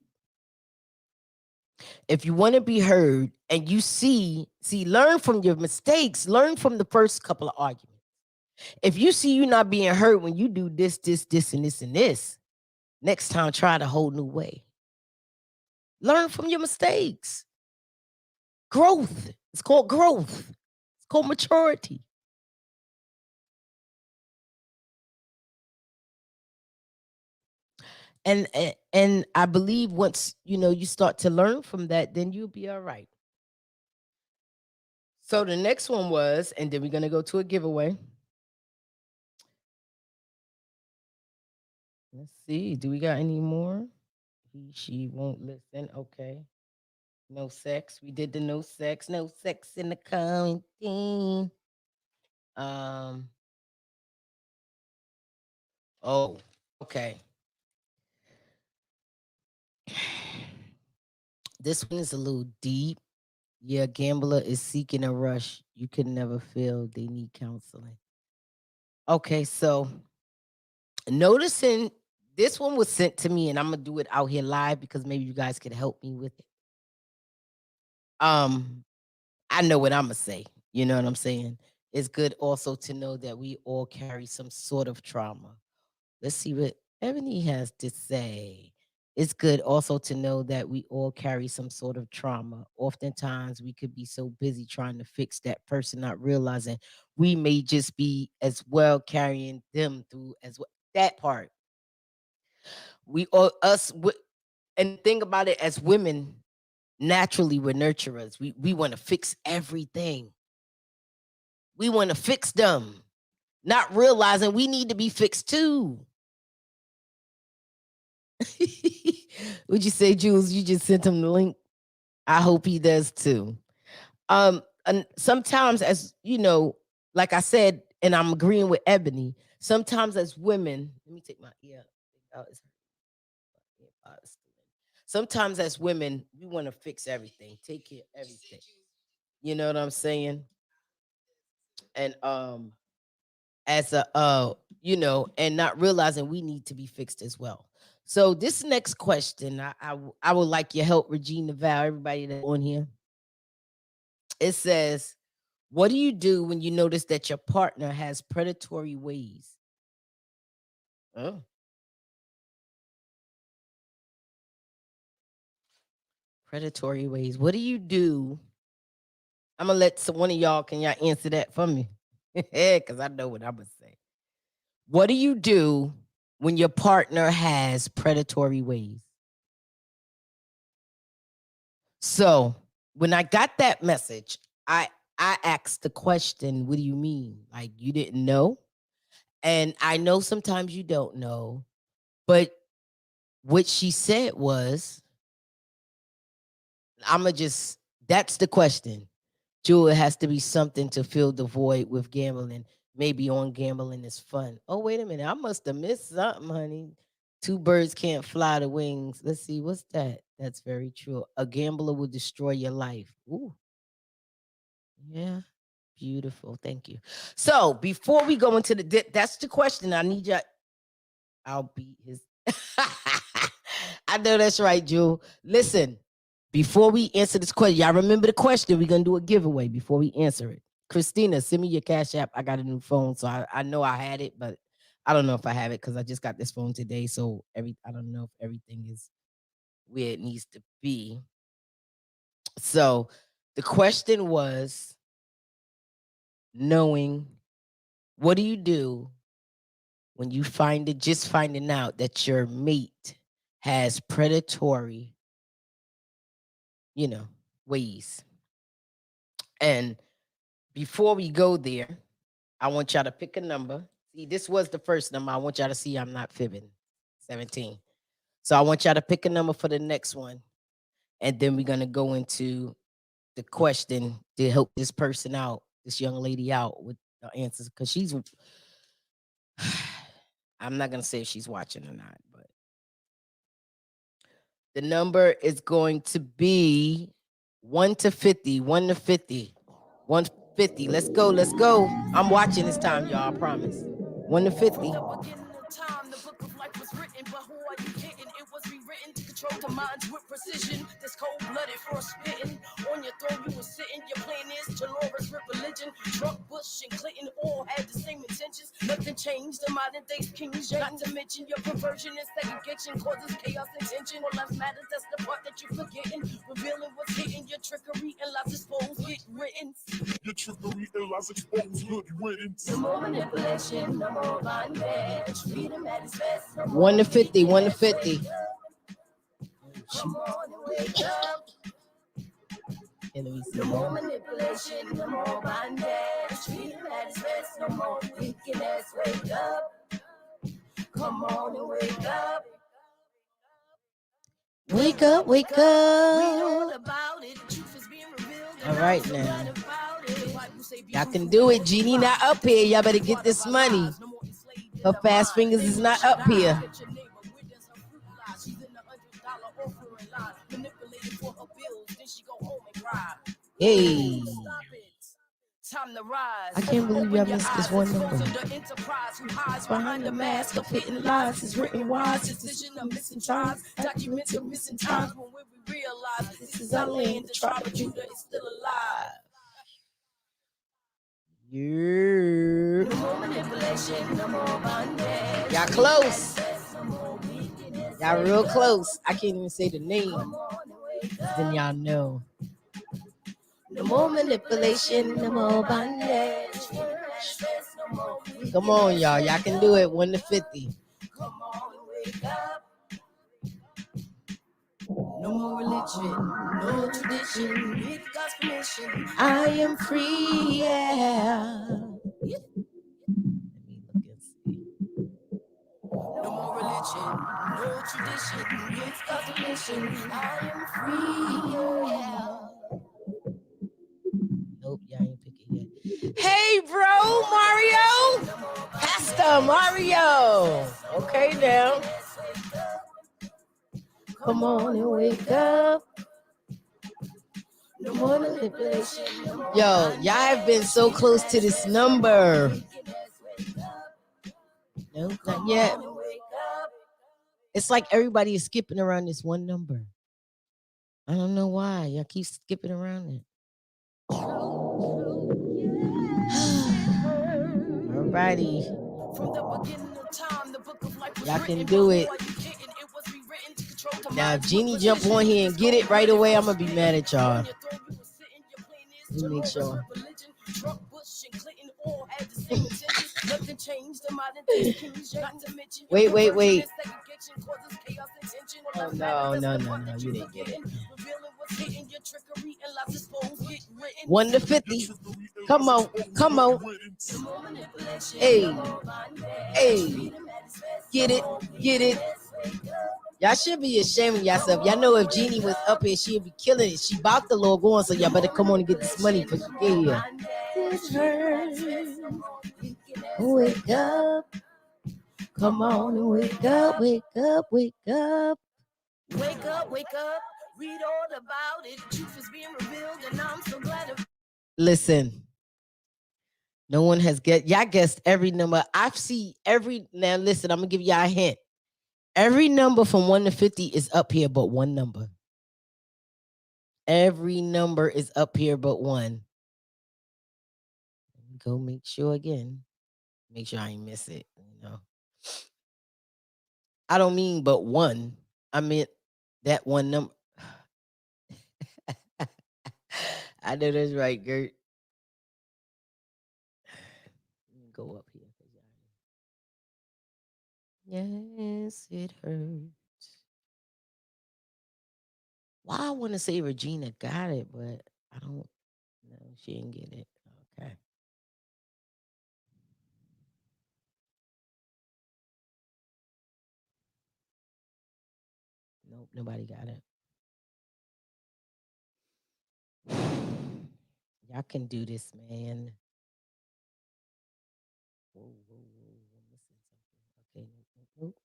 If you want to be heard and you learn from your mistakes, learn from the first couple of arguments. If you see you not being heard when you do this, and this, and this, next time try it a whole new way. Learn from your mistakes. Growth. It's called growth. It's called maturity. And I believe once you start to learn from that, then you'll be all right. So the next one was, and then we're gonna go to a giveaway. Let's see. Do we got any more? She won't listen. Okay. No sex. We did the no sex. No sex in the quarantine. Um. Oh. Okay. This one is a little deep. Yeah, gambler is seeking a rush. You can never feel they need counseling. Okay, so noticing this one was sent to me, and I'm gonna do it out here live because maybe you guys could help me with it. Um, I know what I'm gonna say. You know what I'm saying? It's good also to know that we all carry some sort of trauma. Let's see what Ebony has to say. It's good also to know that we all carry some sort of trauma. Oftentimes, we could be so busy trying to fix that person, not realizing we may just be as well carrying them through as well. That part. We all, and the thing about it, as women, naturally we're nurturers. We want to fix everything. We want to fix them, not realizing we need to be fixed too. Would you say, Jules, you just sent him the link? I hope he does too. And sometimes, as you know, like I said, and I'm agreeing with Ebony, sometimes as women, let me take my ear out. Sometimes as women, we want to fix everything, take care of everything. You know what I'm saying? And as a and not realizing we need to be fixed as well. So this next question, I would like your help, Regina Val, everybody that's on here. It says, what do you do when you notice that your partner has predatory ways? Oh, predatory ways. What do you do? I'm gonna let one of y'all, can y'all answer that for me? Because I know what I'm gonna say. What do you do when your partner has predatory ways? So when I got that message, I asked the question, what do you mean? Like you didn't know? And I know sometimes you don't know, but what she said was, I'ma just that's the question. Jewel, it has to be something to fill the void with gambling. Maybe on gambling is fun. Oh, wait a minute. I must have missed something, honey. Two birds can't fly the wings. Let's see, what's that? That's very true. A gambler will destroy your life. Ooh, yeah. Beautiful. Thank you. So before we go into that's the question. I need you. I'll beat his. I know that's right, Jewel. Listen, before we answer this question, y'all remember the question. We're gonna do a giveaway before we answer it. Christina, send me your cash app. I got a new phone, so I know I had it, but I don't know if I have it because I just got this phone today. So I don't know if everything is where it needs to be. So the question was knowing, what do you do when you finding out that your mate has predatory, you know, ways. And before we go there, I want y'all to pick a number. See, this was the first number. I want y'all to see I'm not fibbing. 17. So I want y'all to pick a number for the next one. And then we're gonna go into the question to help this person out, this young lady out with the answers. Because she's I'm not gonna say if she's watching or not, but the number is going to be 1 to 50. 1 to 50. 150. Let's go. Let's go. I'm watching this time, y'all. I promise. 1 to 50. control the minds with precision. This cold-blooded force spitting on your throne, you were sitting. Your plan is to lure us with religion. Trump, Bush, and Clinton all had the same intentions. Nothing changed. The modern day's King James. Not to mention your perversion and segregation causes chaos and tension. All life matters, that's the part that you're forgetting. Revealing what's hidden, your trickery and lies exposed. Get written. Your trickery and lies exposed. Good riddance. No more manipulation, no more bondage. Freedom at its best. 1 to 50, 1 to 50. Come on and wake up. No more manipulation, no more bondage. Freedom at its best, no more weakness. Wake up. Come on and wake up. Wake up, wake up. All right now. Y'all can do it. Jeannie not up here. Y'all better get this money. Her fast fingers is not up here. Hey. Time to rise. I can't believe y'all missed this one number. Behind the mask of hidden lies, his written wise, decision of missing times, documents of missing times. When we realize this is our land, the tribe of Judah is still alive. Yeah. No more manipulation, no more bondage. Y'all close. Y'all real close. I can't even say the name. Then y'all know. No more manipulation, no more bondage. Come on, y'all. Y'all can do it. 1 to 50. Come on, wake up. No more religion, no tradition. With God's permission, I am free, yeah. Let me look and see. No more religion, no tradition. With God's permission, I am free, yeah. Nope, y'all ain't picking yet. Hey, bro, Mario. Pastor Mario. Okay, now. Come on and wake up. No more manipulation. Yo, y'all have been so close to this number. Nope, not yet. It's like everybody is skipping around this one number. I don't know why. Y'all keep skipping around it. Alrighty. Y'all can do it. Now, if Jeannie jump on here and get it right away, I'm going to be mad at y'all. Let me make sure. Wait. Oh, no. You didn't get it. 1 to 50. Come on. Hey. Get it. Y'all should be ashamed of yourself. Y'all know if Jeannie was up here, she'd be killing it. She about to log on, so y'all better come on and get this money for she get here. Wake up. Come on and wake up. Wake up. Read all about it. The truth is being revealed, and I'm so glad of. Listen. No one has y'all guessed every number. I've seen every. Now listen, I'm gonna give y'all a hint. Every number from 1 to 50 is up here, but one number. Every number is up here, but one. Go make sure again. Make sure I ain't miss it. I don't mean but one. I meant that one number. I know that's right, Gert. Go up here. Yes, it hurts. Well, I want to say Regina got it, but I don't know. She didn't get it. Okay. Nope, nobody got it. Y'all can do this, man. Whoa. I'm missing something. Okay, nope.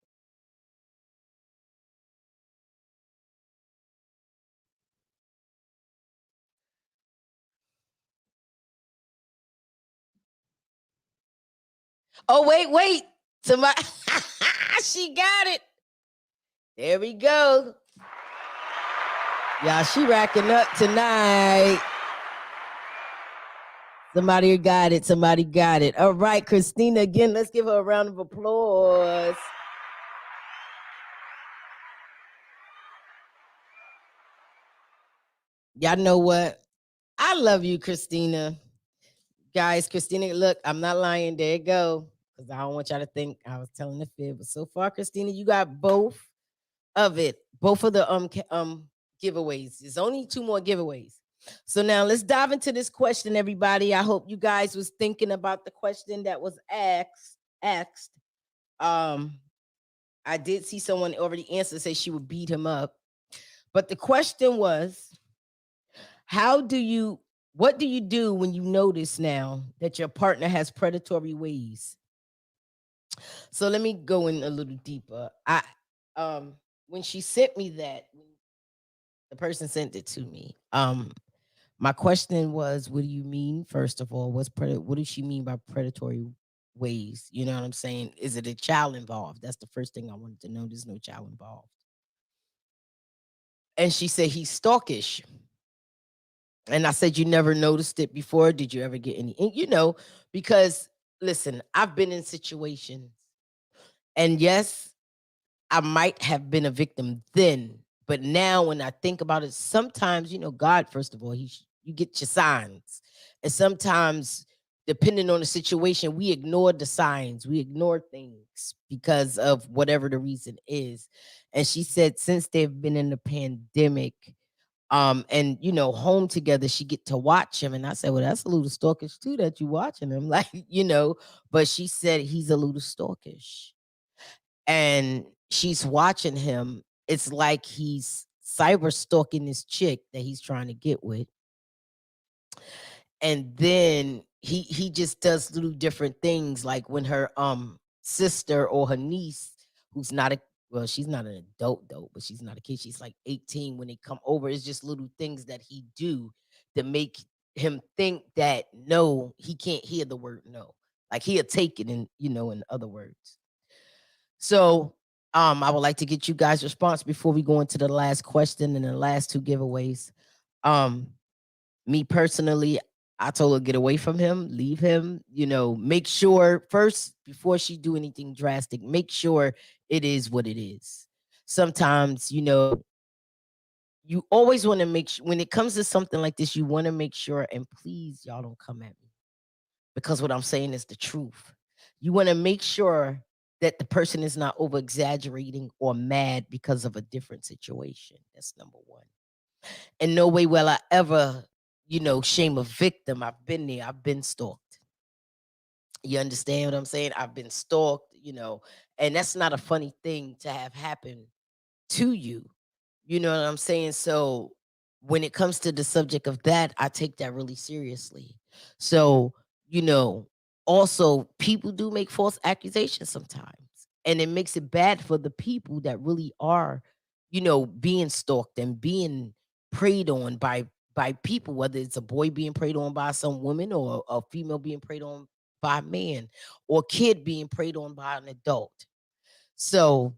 Oh, wait. Somebody, she got it. There we go. Y'all, she racking up tonight. Somebody got it. Somebody got it. All right, Christina, again, let's give her a round of applause. Y'all know what? I love you, Christina. Guys, Christina, look, I'm not lying. There you go. Because I don't want y'all to think I was telling the fib. But so far, Christina, you got both of it. Both of the giveaways. There's only two more giveaways. So now let's dive into this question, everybody. I hope you guys was thinking about the question that was asked. Um, I did see someone already answer, say she would beat him up. But the question was, how do you what do you do when you notice now that your partner has predatory ways? So let me go in a little deeper. I when she sent me that, the person sent it to me. My question was, what do you mean? First of all, what does she mean by predatory ways? You know what I'm saying? Is it a child involved? That's the first thing I wanted to know. There's no child involved. And she said he's stalkish. And I said, you never noticed it before? Did you ever get any? And, because listen, I've been in situations, and yes, I might have been a victim then, but now when I think about it, sometimes, God, first of all, you get your signs. And sometimes, depending on the situation, we ignore the signs, we ignore things because of whatever the reason is. And she said, since they've been in the pandemic, and home together, she get to watch him. And I said, well, that's a little stalkish too that you watching him. Like, but she said he's a little stalkish. And she's watching him. It's like he's cyber stalking this chick that he's trying to get with. And then he just does little different things, like when her sister or her niece, who's not a well, she's not an adult though, but she's not a kid, she's like 18, when they come over, it's just little things that he do to make him think that no, he can't hear the word no, like he'll take it in, in other words. So I would like to get you guys' response before we go into the last question and the last two giveaways. um Me personally, I told her get away from him, leave him, make sure first before she do anything drastic, make sure it is what it is. Sometimes, you always want to make sure when it comes to something like this, you want to make sure, and please y'all don't come at me because what I'm saying is the truth. You want to make sure that the person is not over exaggerating or mad because of a different situation. That's number one. In no way will I ever, shame a victim. I've been there. I've been stalked. You understand what I'm saying? I've been stalked, and that's not a funny thing to have happen to you. You know what I'm saying? So when it comes to the subject of that, I take that really seriously. So, you know, also people do make false accusations sometimes. And it makes it bad for the people that really are, being stalked and being preyed on by people, whether it's a boy being preyed on by some woman or a female being preyed on by a man or a kid being preyed on by an adult. So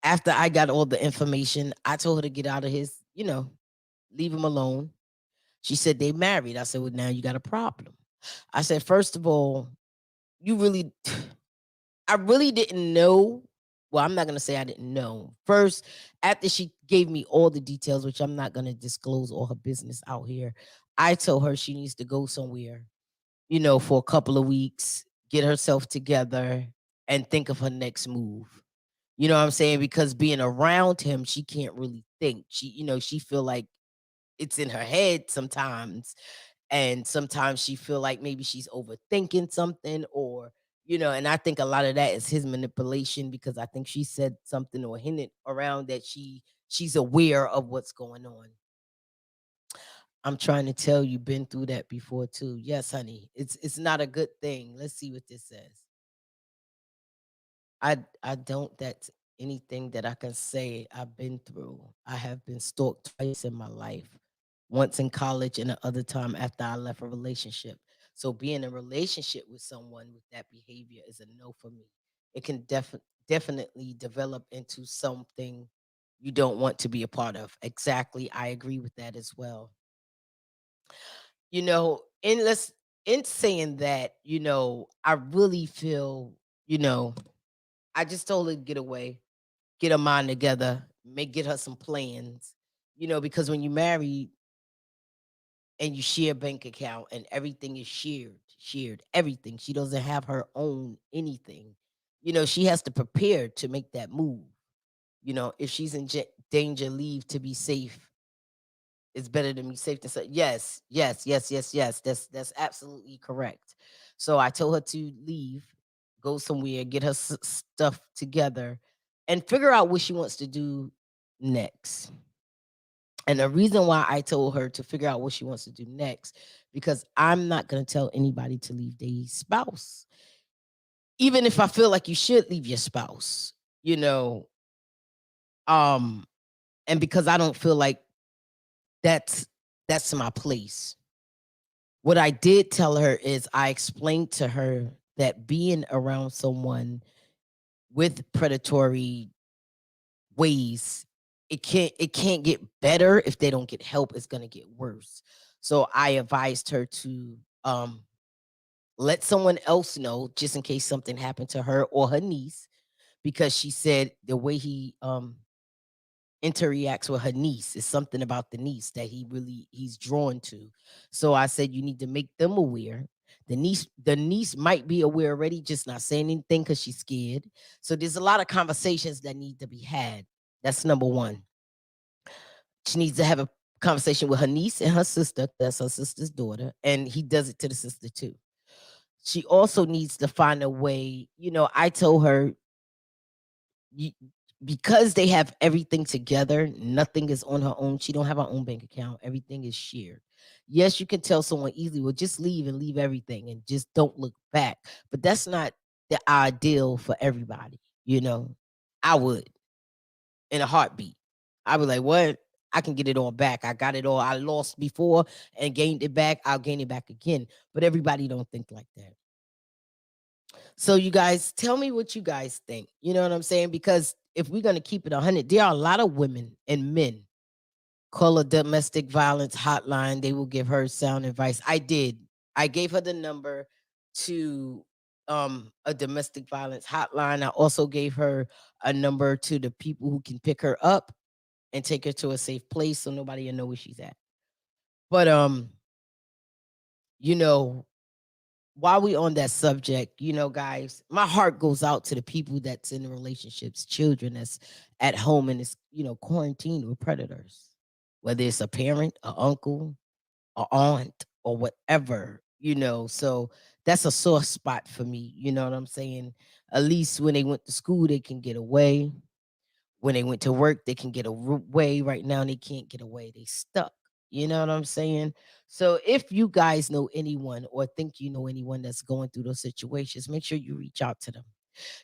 after I got all the information, I told her to get out of his, leave him alone. She said they married. I said, well, now you got a problem. I said, first of all, you really, I really didn't know. Well, I'm not going to say I didn't know. First, after she gave me all the details, which I'm not going to disclose all her business out here, I told her she needs to go somewhere, for a couple of weeks, get herself together, and think of her next move. You know what I'm saying? Because being around him, she can't really think. She feel like it's in her head sometimes. And sometimes she feel like maybe she's overthinking something or, and I think a lot of that is his manipulation because I think she said something or hinted around that she's aware of what's going on. I'm trying to tell you, been through that before too. Yes, honey. It's not a good thing. Let's see what this says. I don't that's anything that I can say I've been through. I have been stalked twice in my life. Once in college and the other time after I left a relationship. So being in a relationship with someone with that behavior is a no for me. It can definitely develop into something you don't want to be a part of. Exactly. I agree with that as well. You know, in saying that, I really feel, you know, I just told her to get away, get her mind together, get her some plans. Because when you marry and you share a bank account and everything is shared, everything. She doesn't have her own anything. She has to prepare to make that move. If she's in danger, leave to be safe. It's better to be safe than sorry. Yes, yes, yes, yes, yes. That's absolutely correct. So I told her to leave, go somewhere, get her stuff together, and figure out what she wants to do next. And the reason why I told her to figure out what she wants to do next, because I'm not going to tell anybody to leave their spouse, even if I feel like you should leave your spouse, you know, um, and because I don't feel like that's that's my place. What I did tell her is I explained to her that being around someone with predatory ways, it can't get better if they don't get help. It's gonna get worse. So I advised her to let someone else know just in case something happened to her or her niece, because she said the way he interacts with her niece is something about the niece that he's drawn to. So I said you need to make them aware. The niece might be aware already, just not saying anything because she's scared. So there's a lot of conversations that need to be had. That's number one. She needs to have a conversation with her niece and her sister. That's her sister's daughter, and he does it to the sister too. She also needs to find a way. I told her, you, because they have everything together, nothing is on her own. She don't have her own bank account. Everything is shared. Yes, you can tell someone easily, well, just leave and leave everything and just don't look back. But that's not the ideal for everybody. I would in a heartbeat. I'd be like, what? I can get it all back. I got it all. I lost before and gained it back. I'll gain it back again. But everybody don't think like that. So you guys tell me what you guys think. You know what I'm saying? Because if we're gonna keep it 100, there are a lot of women and men call a domestic violence hotline. They will give her sound advice. I did. I gave her the number to a domestic violence hotline. I also gave her a number to the people who can pick her up and take her to a safe place so nobody will know where she's at. But you know, while we on that subject, guys, my heart goes out to the people that's in relationships, children that's at home and is, quarantined with predators, whether it's a parent, a uncle, a aunt, or whatever, So that's a sore spot for me. You know what I'm saying? At least when they went to school, they can get away. When they went to work, they can get away. Right now, they can't get away. They stuck. You know what I'm saying? So if you guys know anyone or think you know anyone that's going through those situations, make sure you reach out to them.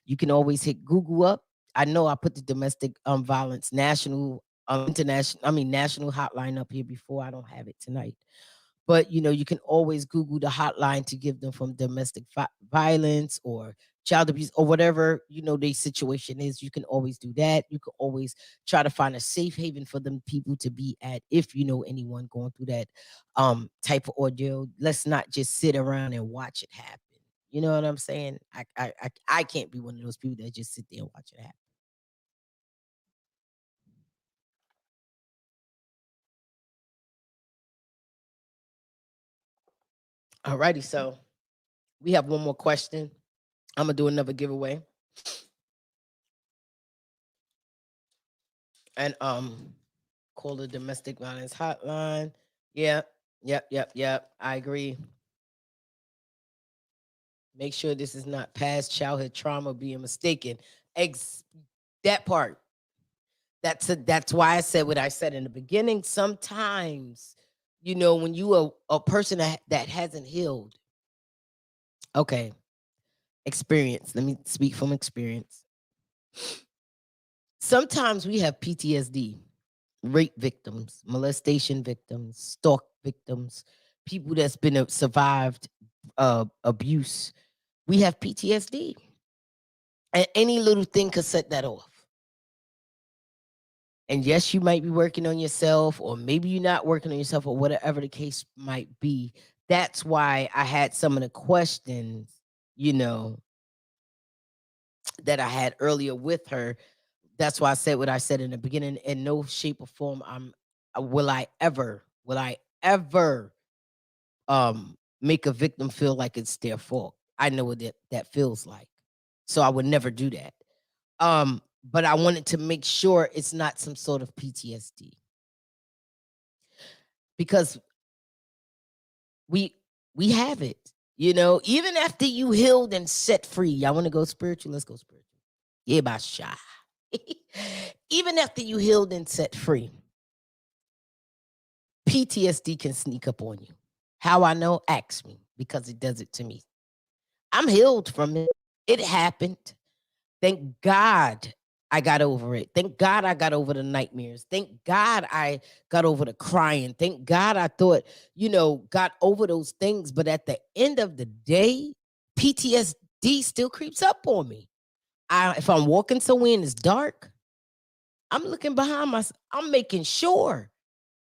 You can always hit Google up. I know I put the domestic violence national international national hotline up here before. I don't have it tonight. But you can always Google the hotline to give them from domestic violence or child abuse or whatever their situation is. You can always do that. You can always try to find a safe haven for them people to be at if you know anyone going through that type of ordeal. Let's not just sit around and watch it happen. You know what I'm saying? I can't be one of those people that just sit there and watch it happen. Alrighty, so we have one more question. I'm gonna do another giveaway. And call the domestic violence hotline. Yep, yep, yep, yep. I agree. Make sure this is not past childhood trauma being mistaken. Ex that part. That's why I said what I said in the beginning. Sometimes, when you are a person that hasn't healed. Okay, experience. Let me speak from experience. Sometimes we have PTSD, rape victims, molestation victims, stalk victims, people that's been survived abuse. We have PTSD, and any little thing could set that off. And yes, you might be working on yourself, or maybe you're not working on yourself, or whatever the case might be. That's why I had some of the questions, you know, that I had earlier with her. That's why I said what I said in the beginning. In no shape or form, will I ever make a victim feel like it's their fault. I know what that feels like. So I would never do that. But I wanted to make sure it's not some sort of PTSD, because we we have it. Even after you healed and set free. Y'all want to go spiritual? Let's go spiritual. Yeah, by shy. Even after you healed and set free, PTSD can sneak up on you. How I know? Ask me, because it does it to me. I'm healed from it. It happened. Thank God I got over it. Thank God I got over the nightmares. Thank God I got over the crying. Thank God I thought, got over those things. But at the end of the day, PTSD still creeps up on me. If I'm walking somewhere and it's dark, I'm looking behind myself. I'm making sure.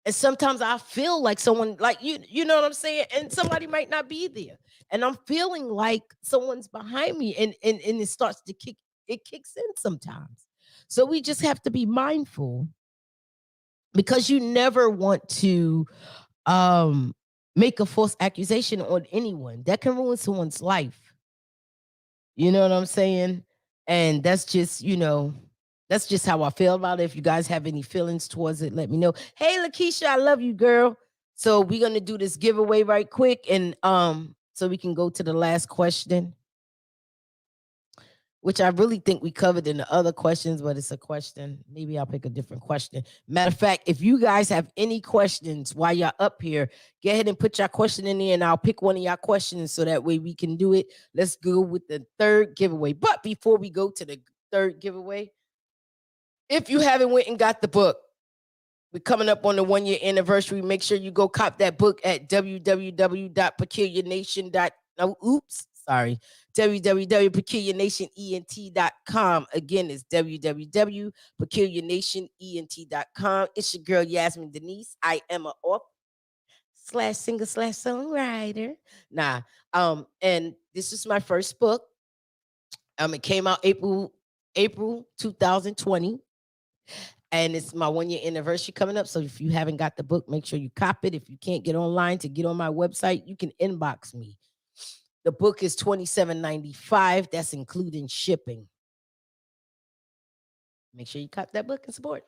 And sometimes I feel like someone, like you know what I'm saying? And somebody might not be there. And I'm feeling like someone's behind me, and it starts to it kicks in sometimes. So we just have to be mindful, because you never want to make a false accusation on anyone. That can ruin someone's life. You know what I'm saying? And that's just how I feel about it. If you guys have any feelings towards it, let me know. Hey, Lakeisha, I love you, girl. So we're gonna do this giveaway right quick, and so we can go to the last question, which I really think we covered in the other questions, but it's a question. Maybe I'll pick a different question. Matter of fact, if you guys have any questions while you're up here, go ahead and put your question in there, and I'll pick one of your questions so that way we can do it. Let's go with the third giveaway. But before we go to the third giveaway, if you haven't went and got the book, we're coming up on the 1-year anniversary. Make sure you go cop that book at www.peculiarnation. Oops, sorry. www.peculiarnationent.com. Again, it's www.peculiarnationent.com. It's your girl Yasmin Denise. I am a author / singer / songwriter. And this is my first book. It came out April 2020. And it's my 1-year anniversary coming up. So if you haven't got the book, make sure you cop it. If you can't get online to get on my website, you can inbox me. The book is $27.95. That's including shipping. Make sure you cop that book and support.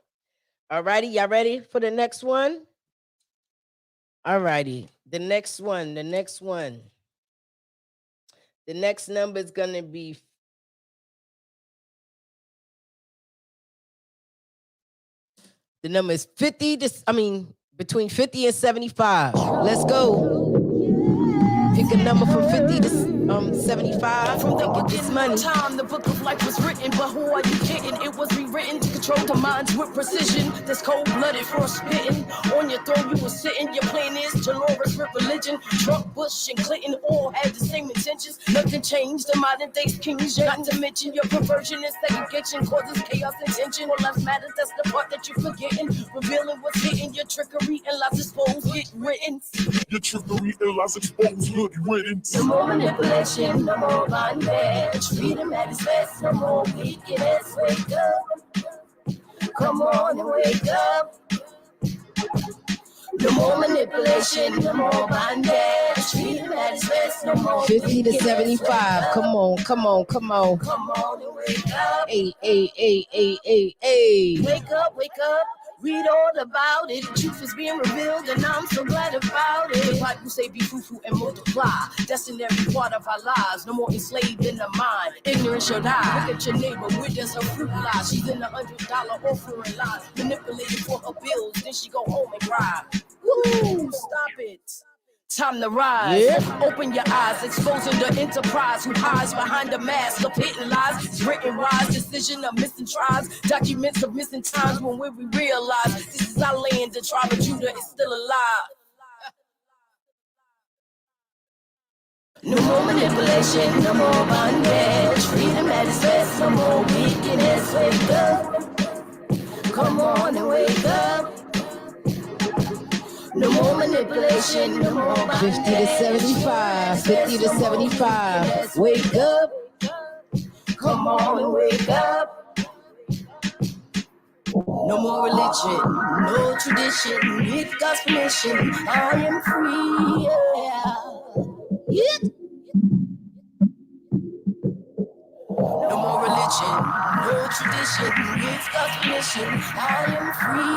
All righty, y'all ready for the next one? All righty, the next one. The next number is going to be the number is between 50 and 75. Let's go. Pick a number from 50 to 75. From thinking this money. Time the book of life was written, but who are you kidding? It was rewritten to control the minds with precision. This cold-blooded force spitting. On your throne you were sitting. Your plan is to Loris with religion. Trump, Bush, and Clinton all had the same intentions. Nothing changed. The modern day kings, not to mention your perversion and segregation causes chaos and tension. All lives matters, that's the part that you're forgetting. Revealing what's hidden, your trickery and lies exposed, get written. Your trickery and lies exposed, good riddance. No more manipulation, no more bondage. Freedom at its best, no more weakness. Wake up, come on and wake up. No more manipulation, no more bondage. Freedom at its best, no more 50 to 75. Come on. Come on and wake up. Hey. Wake up. Read all about it. The truth is being revealed, and I'm so glad about it. The Bible say be fruitful and multiply. That's in every part of our lives. No more enslaved in the mind. Ignorance shall die. Look at your neighbor, where does her fruit lie? She's in the $100 offering line, manipulated for her bills. Then she go home and cry. Woo! Stop it. Time to rise. Yeah. Open your eyes, exposing the enterprise who hides behind the mask of hidden lies. It's written wise, decision of missing tribes, documents of missing times when we realize this is our land. The tribe of Judah is still alive. No more manipulation, no more bondage. Freedom at its best, no more weakness. Wake up, Come on and wake up. No more manipulation, no more 50 to 75, 50 to 75. Wake up. Come on and wake up. No more religion, no tradition. With God's permission, I am free. Yeah. No more religion, no tradition. With God's permission, I am free.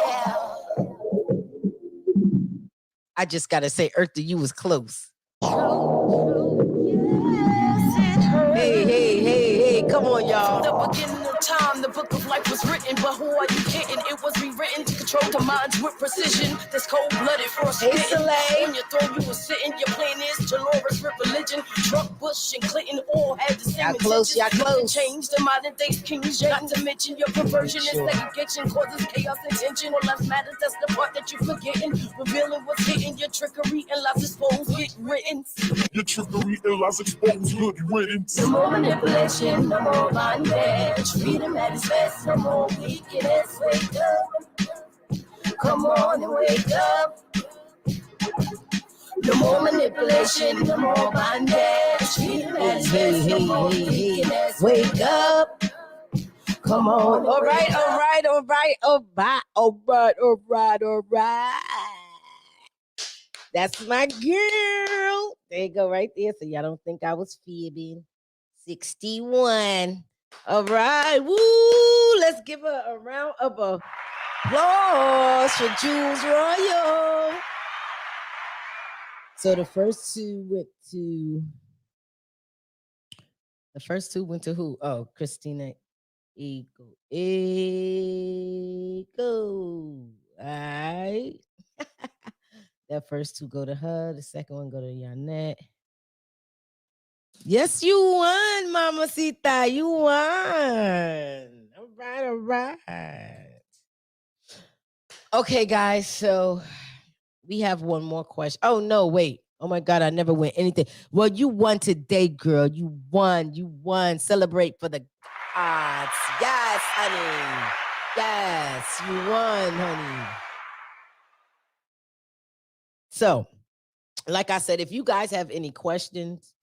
Yeah. I just gotta say, Earth to you was close. Hey, hey, hey, hey, come on, y'all. The beginning of time, the book of life was written, but who are you kidding? It was rewritten to control the minds with precision. This cold-blooded force hey, Soleil. On your throne you were sitting, your plan is Dolores rip religion. Trump, Bush, and Clinton all had the same intentions. Y'all close. Change the modern day King James. Not to mention your perversion and segregation causes chaos and tension. All lives matters, that's the part that you're forgetting. Revealing what's hidden, your trickery and lies exposed, get written. Your trickery and lies exposed, good riddance. No more manipulation, no more bondage. Freedom at its best, no more weakness. Wake up. Come on and wake up. No more manipulation, no more bondage. Freedom at its best, no more weakness. Wake up. Come on. All right, all right, all right, all right, all right, all right, all right. That's my girl. There you go, right there. So y'all don't think I was fibbing. 61. All right. Woo! Let's give her a round of applause for Jules Royal. So the first two went to who? Oh, Christina Ego. All right. That first two go to her. The second one go to Yanette. Yes, you won, Mamacita. You won. All right, all right. Okay, guys. So we have one more question. Oh, no, wait. Oh, my God. I never win anything. Well, you won today, girl. You won. You won. Celebrate for the odds. Yes, honey. Yes, you won, honey. So, like I said, if you guys have any questions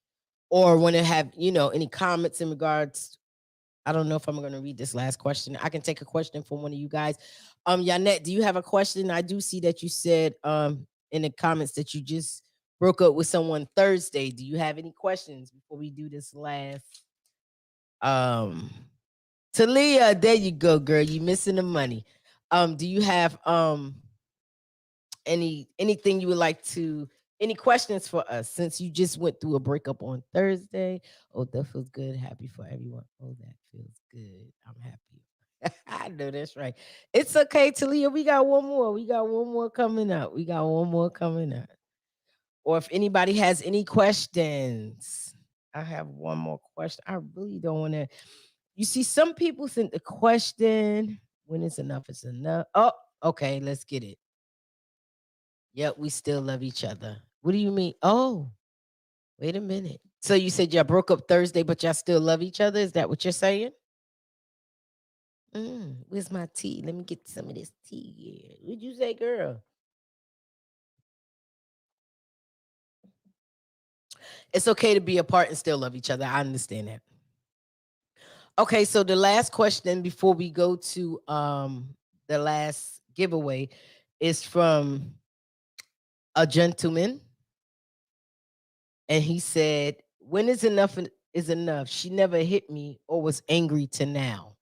or want to have, any comments in regards, I don't know if I'm going to read this last question. I can take a question from one of you guys. Yanette, do you have a question? I do see that you said in the comments that you just broke up with someone Thursday. Do you have any questions before we do this last? Talia, there you go, girl. You missing the money. Do you have anything you would like to, any questions for us since you just went through a breakup on Thursday? Oh, that feels good. Happy for everyone. Oh, that feels good. I'm happy. I know that's right. It's okay, Talia. We got one more. We got one more coming up. Or if anybody has any questions, I have one more question. I really don't want to. You see, some people think the question, when it's enough, it's enough. Oh, okay. Let's get it. Yep, we still love each other. What do you mean? Oh, wait a minute. So you said y'all broke up Thursday, but y'all still love each other? Is that what you're saying? Where's my tea? Let me get some of this tea here. What'd you say, girl? It's okay to be apart and still love each other. I understand that. Okay, so the last question before we go to the last giveaway is from a gentleman. And he said, when is enough is enough? She never hit me or was angry to now.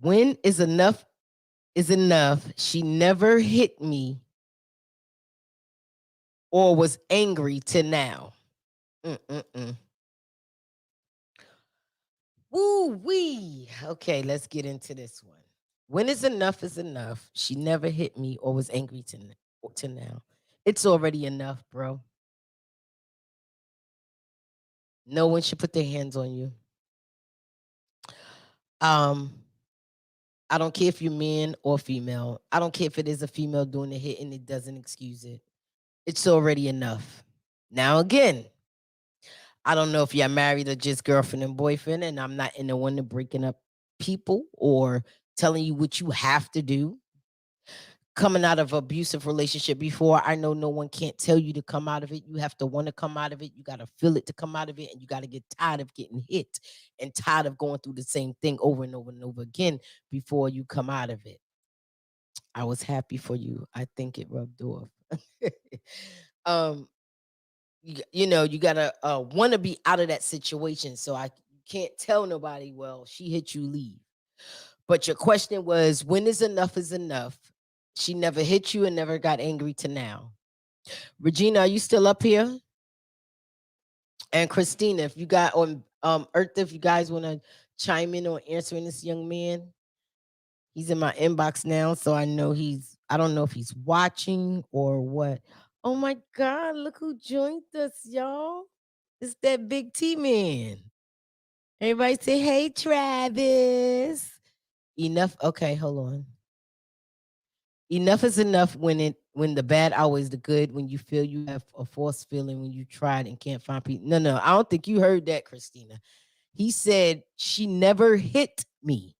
When is enough is enough? She never hit me or was angry to now. Woo wee. Okay, let's get into this one. When is enough is enough? She never hit me or was angry to now. It's already enough, bro. No one should put their hands on you. I don't care if you're man or female. I don't care if it is a female doing the hit and it doesn't excuse it. It's already enough. Now again, I don't know if you're married or just girlfriend and boyfriend, and I'm not in the one to breaking up people or telling you what you have to do. Coming out of abusive relationship before, I know no one can't tell you to come out of it. You have to want to come out of it. You got to feel it to come out of it, and you got to get tired of getting hit and tired of going through the same thing over and over and over again before you come out of it. I was happy for you. I think it rubbed off. um, you know, you gotta want to be out of that situation. So I can't tell nobody, well, she hit you, leave. But your question was, when is enough? She never hit you and never got angry to now. Regina, are you still up here? And Christina, if you got on Earth, if you guys want to chime in on answering this young man, he's in my inbox now, so I know I don't know if he's watching or what. Oh my God, look who joined us, y'all. It's that big T man. Everybody say, hey, Travis. Enough. Okay, hold on. Enough is enough when the bad outweighs the good, when you feel you have a false feeling, when you tried and can't find people. No, I don't think you heard that, Christina. He said she never hit me.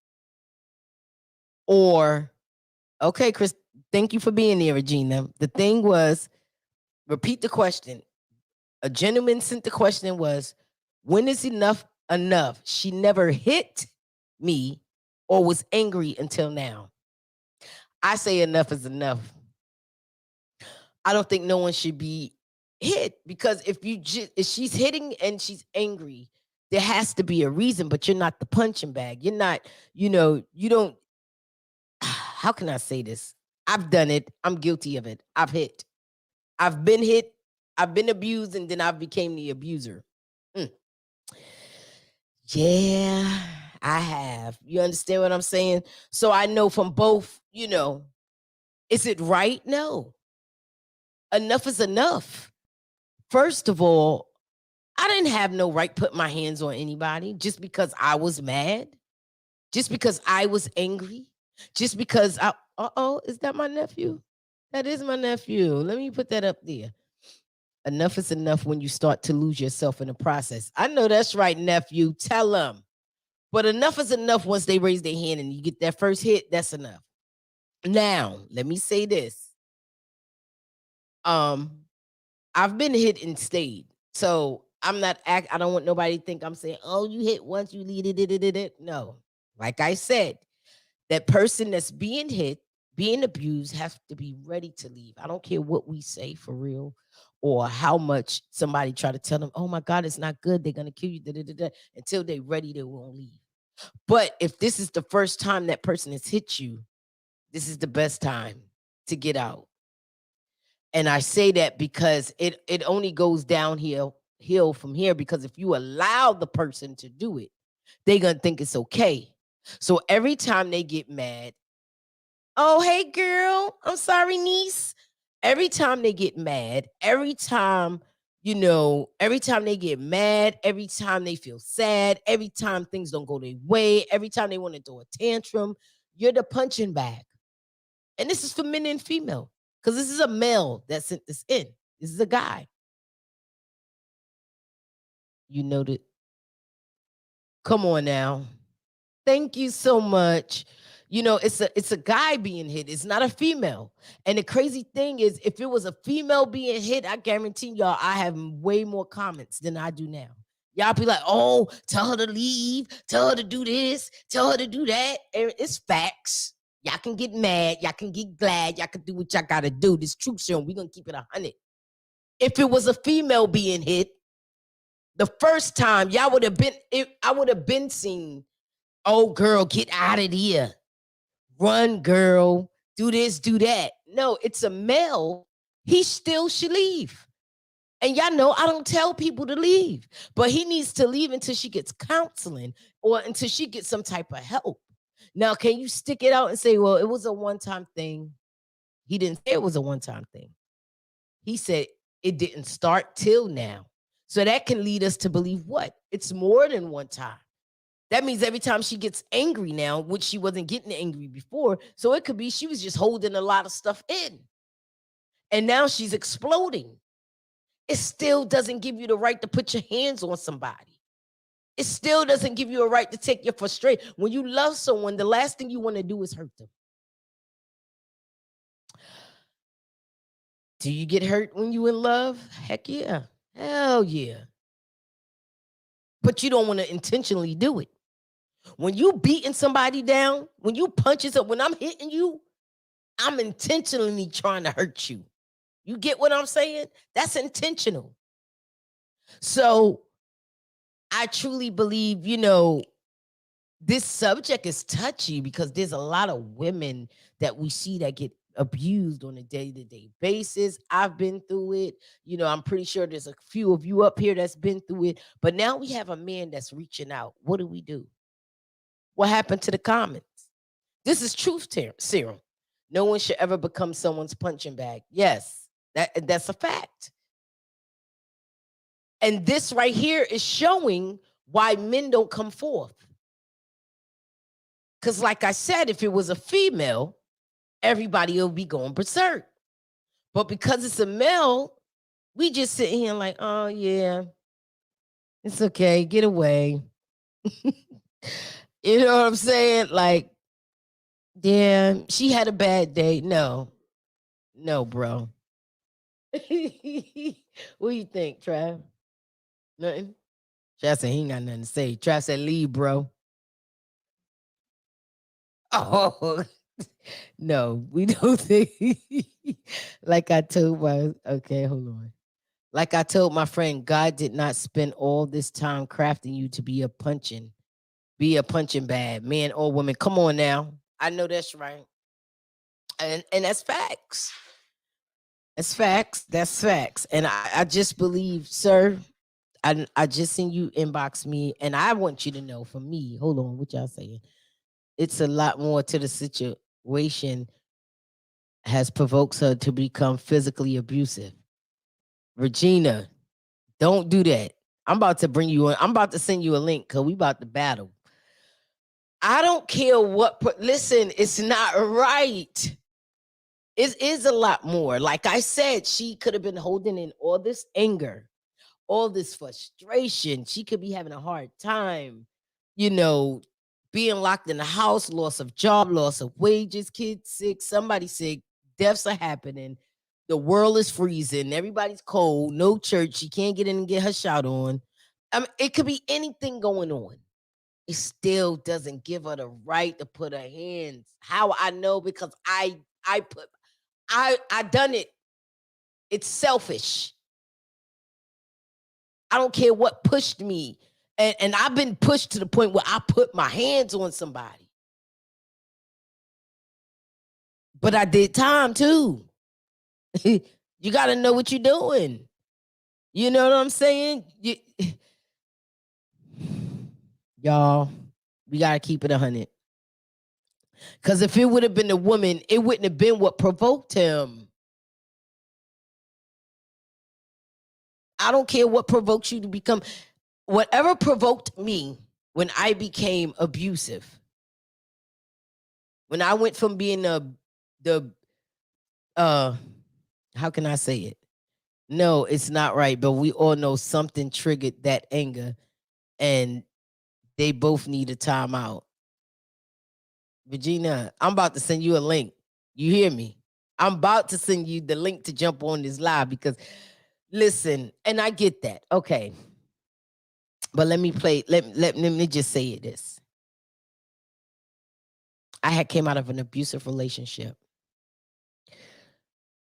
Or, okay, Chris, thank you for being there, Regina. The thing was, repeat the question. A gentleman sent the question was, when is enough enough? She never hit me or was angry until now. I say enough is enough. I don't think no one should be hit, because if she's hitting and she's angry, there has to be a reason, but you're not the punching bag. You're not, you don't, how can I say this? I've done it. I'm guilty of it. I've hit. I've been hit. I've been abused, and then I became the abuser. Mm. Yeah, I have. You understand what I'm saying? So I know from both, is it right? No. Enough is enough. First of all, I didn't have no right put my hands on anybody just because I was mad, just because I was angry, just because is that my nephew? That is my nephew. Let me put that up there. Enough is enough when you start to lose yourself in the process. I know that's right, nephew. Tell them. But enough is enough once they raise their hand and you get that first hit, that's enough. Now, let me say this. I've been hit and stayed. So I don't want nobody to think I'm saying, oh, you hit once, you lead it. No. Like I said, that person that's being hit, being abused, has to be ready to leave. I don't care what we say for real, or how much somebody try to tell them, oh my God, it's not good. They're gonna kill you. Until they're ready, they won't leave. But if this is the first time that person has hit you, this is the best time to get out. And I say that because it only goes downhill hill from here, because if you allow the person to do it, they're gonna think it's okay. So every time they get mad, oh hey girl, I'm sorry, niece. Every time they get mad, every time they get mad, every time they feel sad, every time things don't go their way, every time they want to throw a tantrum, you're the punching bag. And this is for men and female, because this is a male that sent this in. This is a guy. You know that. Come on now. Thank you so much. It's a guy being hit. It's not a female. And the crazy thing is, if it was a female being hit, I guarantee y'all I have way more comments than I do now. Y'all be like, oh, tell her to leave, tell her to do this, tell her to do that. And it's facts. Y'all can get mad, y'all can get glad, y'all can do what y'all gotta do. This truth serum, we're gonna keep it 100. If it was a female being hit, the first time y'all would have been, I would have been seen, oh girl, get out of here. Run, girl. Do this, do that. No, it's a male. He still should leave. And y'all know I don't tell people to leave, but he needs to leave until she gets counseling or until she gets some type of help. Now, can you stick it out and say, well, it was a one-time thing? He didn't say it was a one-time thing. He said it didn't start till now. So that can lead us to believe what? It's more than one time. That means every time she gets angry now, which she wasn't getting angry before. So it could be she was just holding a lot of stuff in. And now she's exploding. It still doesn't give you the right to put your hands on somebody. it still doesn't give you a right to take your frustration. When you love someone, the last thing you want to do is hurt them. Do you get hurt when you in love? Heck yeah. Hell yeah. But you don't want to intentionally do it. When you beating somebody down, when you punching up, when I'm hitting you, I'm intentionally trying to hurt you. You get what I'm saying? That's intentional. So I truly believe, this subject is touchy because there's a lot of women that we see that get abused on a day-to-day basis. I've been through it. I'm pretty sure there's a few of you up here that's been through it. But now we have a man that's reaching out. What do we do? What happened to the comments? This is truth serum. No one should ever become someone's punching bag. Yes, that's a fact. And this right here is showing why men don't come forth. Because like I said, if it was a female, everybody will be going berserk. But because it's a male, we just sit here like, oh, yeah, it's okay. Get away. You know what I'm saying? Like, yeah, she had a bad day. No, bro. What do you think, Trav? Nothing? Trav said he ain't got nothing to say. Trav said, leave, bro. Oh, no, we don't think. Like I told okay, hold on. Like I told my friend, God did not spend all this time crafting you to be a punching bag, man or woman. Come on now. I know that's right. And that's facts. That's facts. That's facts. And I just believe, sir, I just seen you inbox me, and I want you to know for me, hold on, what y'all saying? It's a lot more to the situation has provoked her to become physically abusive. Regina, don't do that. I'm about to bring you in. I'm about to send you a link because we about to battle. I don't care what. Listen, it's not right. It is a lot more. Like I said, she could have been holding in all this anger, all this frustration. She could be having a hard time, being locked in the house, loss of job, loss of wages, kids sick, somebody sick, deaths are happening. The world is freezing. Everybody's cold. No church. She can't get in and get her shot on. I mean, it could be anything going on. It still doesn't give her the right to put her hands. How I know? Because I done it. It's selfish. I don't care what pushed me. And I've been pushed to the point where I put my hands on somebody. But I did time too. You got to know what you're doing. You know what I'm saying? Y'all, we got to keep it 100. Because if it would have been the woman, it wouldn't have been what provoked him. I don't care what provokes you to become. Whatever provoked me when I became abusive, when I went from being how can I say it? No, it's not right, but we all know something triggered that anger, and they both need a timeout. Regina, I'm about to send you a link. You hear me? I'm about to send you the link to jump on this live because, listen, and I get that. Okay. But let me play, let me just say this. I had came out of an abusive relationship.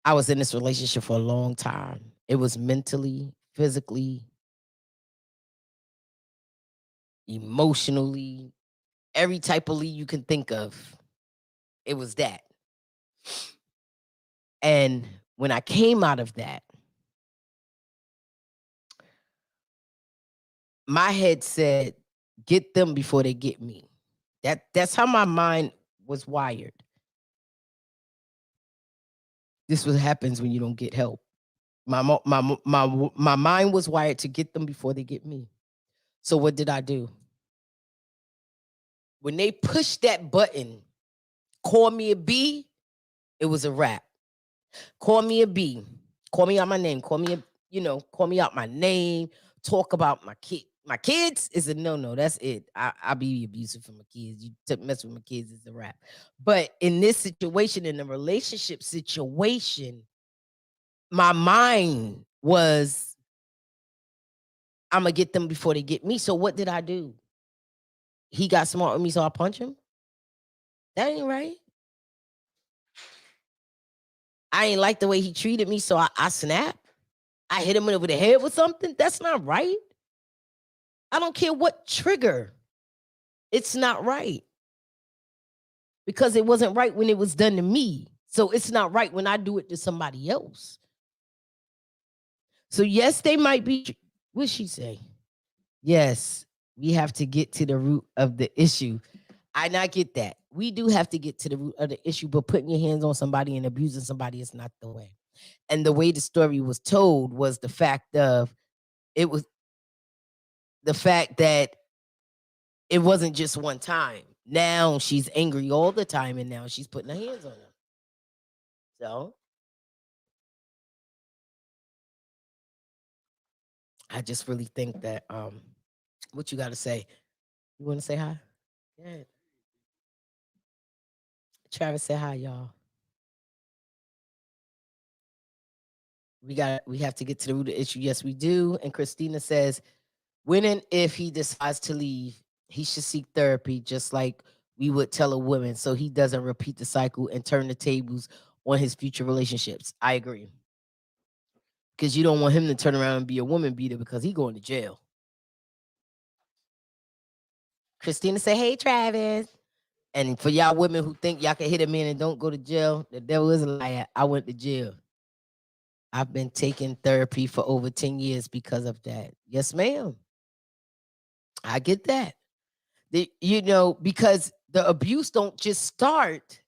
I was in this relationship for a long time. It was mentally, physically, emotionally, every type of lead you can think of. It was that. And when I came out of that, my head said, get them before they get me. That's how my mind was wired. This is what happens when you don't get help. My mind was wired to get them before they get me. So what did I do? When they pushed that button, call me a B, it was a wrap. Call me a B. Call me out my name. Call me out my name. Talk about my kid. My kids is a no. That's it. I'll be abusive for my kids. You mess with my kids is a wrap. But in this situation, in a relationship situation, my mind was I'm gonna get them before they get me. So what did I do? He got smart with me, so I punch him. That ain't right. I ain't like the way he treated me, so I snap. I hit him over the head with something. That's not right. I don't care what trigger. It's not right because it wasn't right when it was done to me. So it's not right when I do it to somebody else. So yes, they might be. What'd she say? Yes, we have to get to the root of the issue. I not get that. We do have to get to the root of the issue, but putting your hands on somebody and abusing somebody is not the way. And the way the story was told was the fact of it was the fact that it wasn't just one time. Now she's angry all the time, and now she's putting her hands on him. So I just really think that what you got to say? You want to say hi? Yeah. Travis, say hi, y'all. We have to get to the root of the issue. Yes, we do. And Christina says, when and if he decides to leave, he should seek therapy, just like we would tell a woman, so he doesn't repeat the cycle and turn the tables on his future relationships. I agree. Because you don't want him to turn around and be a woman beater because he going to jail. Christina say, hey, Travis. And for y'all women who think y'all can hit a man and don't go to jail, the devil is a liar. I went to jail. I've been taking therapy for over 10 years because of that. Yes, ma'am. I get that. Because the abuse don't just start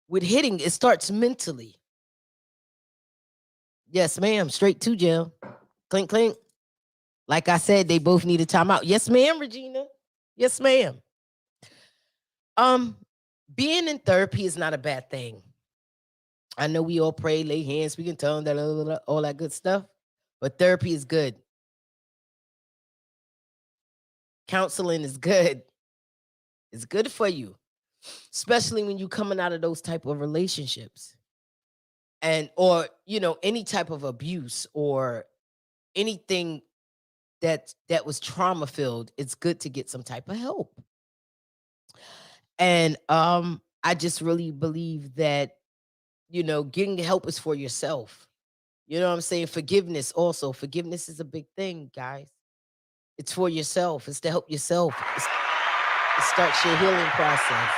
with hitting, it starts mentally. Yes, ma'am. Straight to jail. Clink, clink. Like I said, they both need a timeout. Yes, ma'am, Regina. Yes, ma'am. Um, Being in therapy is not a bad thing. I know we all pray, lay hands, speak in tongues, all that good stuff. But therapy is good. Counseling is good. It's good for you, especially when you coming out of those type of relationships and or any type of abuse or anything that was trauma filled. It's good to get some type of help. And I just really believe that getting help is for yourself. You know what I'm saying? Forgiveness also. Forgiveness is a big thing, guys. It's for yourself. It's to help yourself. It starts your healing process.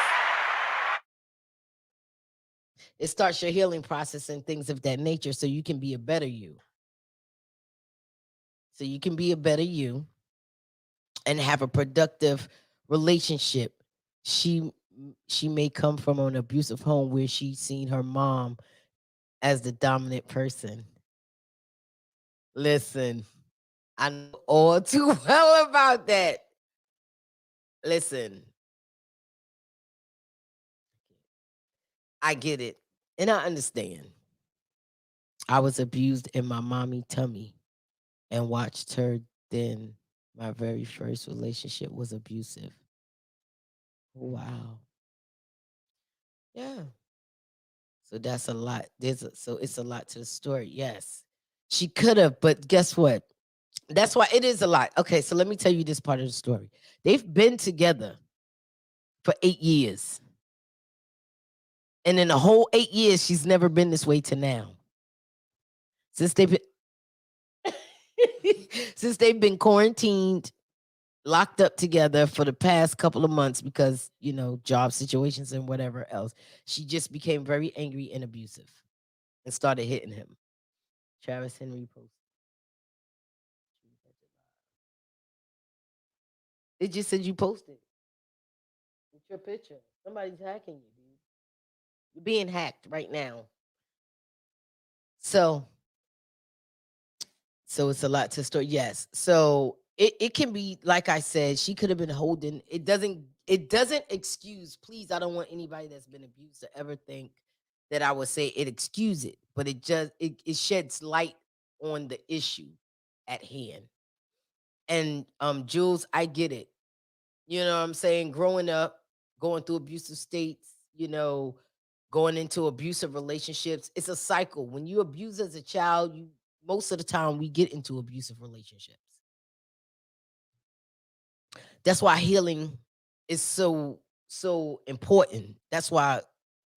It starts your healing process and things of that nature so you can be a better you. So you can be a better you and have a productive relationship. She she may come from an abusive home where she's seen her mom as the dominant person. Listen, I know all too well about that. Listen, I get it and I understand. I was abused in my mommy tummy and watched her then. My very first relationship was abusive. Wow. Yeah. So that's a lot. So it's a lot to the story. Yes. She could have, but guess what? That's why it is a lot. Okay, so let me tell you this part of the story. They've been together for 8 years. And in the whole 8 years, she's never been this way to now. Since they've been since they've been quarantined, locked up together for the past couple of months because, job situations and whatever else. She just became very angry and abusive and started hitting him. Travis Henry posted. It just said you posted. It's your picture. Somebody's hacking you, dude. You're being hacked right now. So, so it's a lot to store. Yes. So it can be like I said, she could have been holding. It doesn't excuse. Please, I don't want anybody that's been abused to ever think that I would say it excuse it, but it sheds light on the issue at hand. And Jules, I get it. You know what I'm saying? Growing up, going through abusive states, going into abusive relationships, it's a cycle. When you abuse as a child, you most of the time we get into abusive relationships. That's why healing is so important. That's why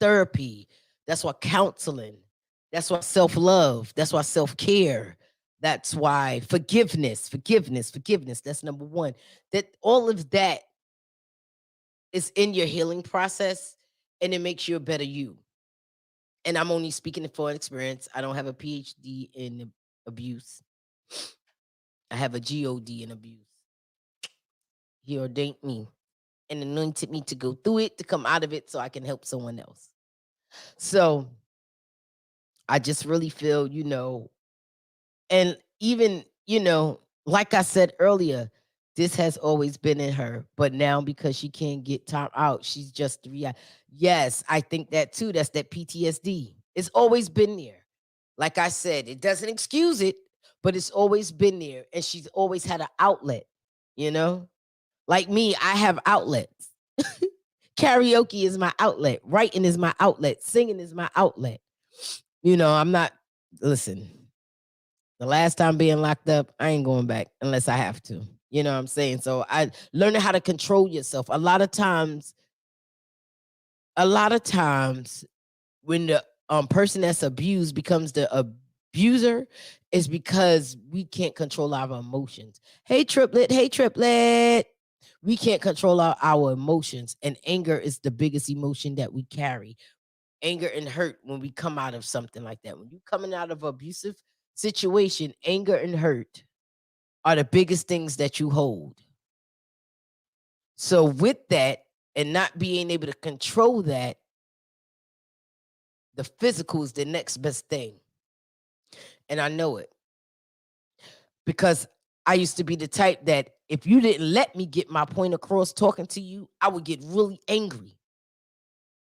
therapy, that's why counseling, that's why self-love, that's why self-care, that's why forgiveness. That's number one. That all of that is in your healing process, and it makes you a better you. And I'm only speaking for experience. I don't have a PhD in abuse. I have a God in abuse. He ordained me and anointed me to go through it, to come out of it so I can help someone else. So I just really feel, and even, like I said earlier, this has always been in her, but now because she can't get time out, she's just yes, I think that too. That's that PTSD. It's always been there. Like I said, it doesn't excuse it, but it's always been there. And she's always had an outlet, you know? Like me, I have outlets. Karaoke is my outlet. Writing is my outlet. Singing is my outlet. I'm not, listen, the last time being locked up, I ain't going back unless I have to. You know what I'm saying? So I learning how to control yourself. A lot of times when the person that's abused becomes the abuser is because we can't control our emotions. Hey triplet. We can't control our emotions, and anger is the biggest emotion that we carry. Anger and hurt when we come out of something like that. When you coming out of abusive situation, anger and hurt are the biggest things that you hold. So with that, and not being able to control that, the physical is the next best thing. And I know it because I used to be the type that if you didn't let me get my point across talking to you, I would get really angry.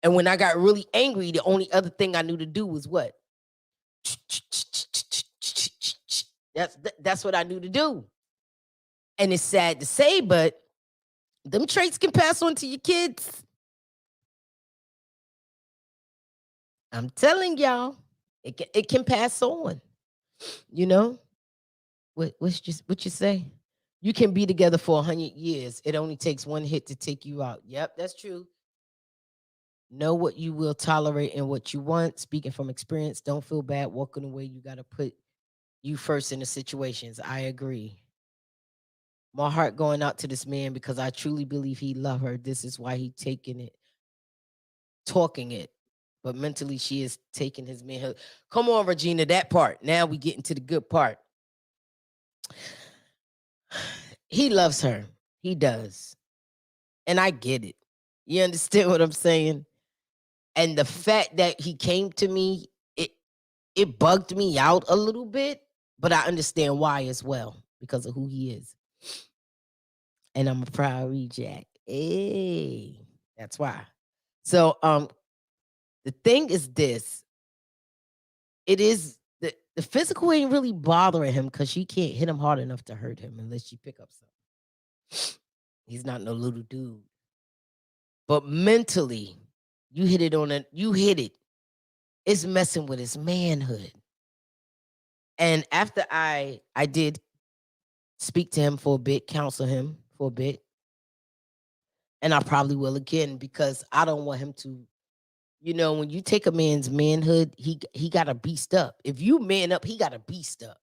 And when I got really angry, the only other thing I knew to do was what? That's what I knew to do. And it's sad to say, but them traits can pass on to your kids. I'm telling y'all, it can pass on. You know what you say? You can be together for 100 years. It only takes one hit to take you out. Yep, that's true. Know what you will tolerate and what you want. Speaking from experience, don't feel bad walking away. You got to put you first in the situations. I agree. My heart going out to this man because I truly believe he love her. This is why he taking it, talking it. But mentally, she is taking his manhood. Come on, Regina, that part. Now we get into the good part. He loves her. He does. And I get it. You understand what I'm saying? And the fact that he came to me, it bugged me out a little bit, but I understand why as well because of who he is. And I'm a proud reject. Hey, that's why. So the thing is this. It is the physical ain't really bothering him because she can't hit him hard enough to hurt him unless she pick up something. He's not no little dude. But mentally, you hit it on it. You hit it. It's messing with his manhood. And after I did speak to him for a bit, counsel him for a bit, and I probably will again because I don't want him to. When you take a man's manhood, he got to beast up. If you man up, he got to beast up.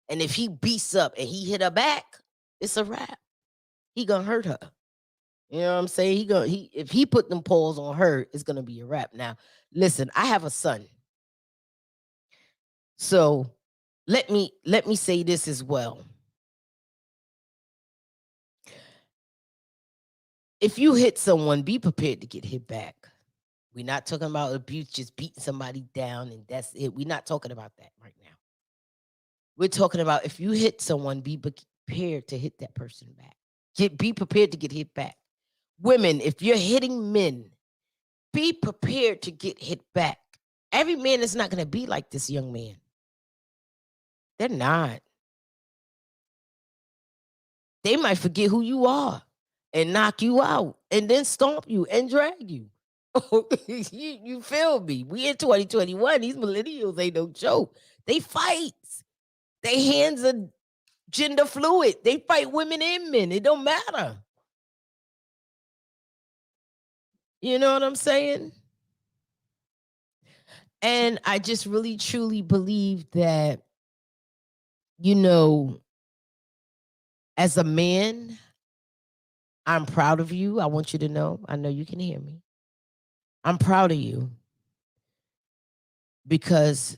And if he beasts up and he hit her back, it's a wrap. He gonna hurt her. You know what I'm saying? If he put them paws on her, it's gonna be a wrap. Now, listen, I have a son. So let me say this as well. If you hit someone, be prepared to get hit back. We're not talking about abuse, just beating somebody down and that's it. We're not talking about that right now. We're talking about if you hit someone, be prepared to hit that person back. Be prepared to get hit back. Women, if you're hitting men, be prepared to get hit back. Every man is not going to be like this young man. They're not. They might forget who you are and knock you out and then stomp you and drag you. You feel me? We in 2021. These millennials ain't no joke. They fight. They hands are gender fluid. They fight women and men. It don't matter. You know what I'm saying? And I just really truly believe that, you know, as a man, I'm proud of you. I want you to know. I know you can hear me. I'm proud of you because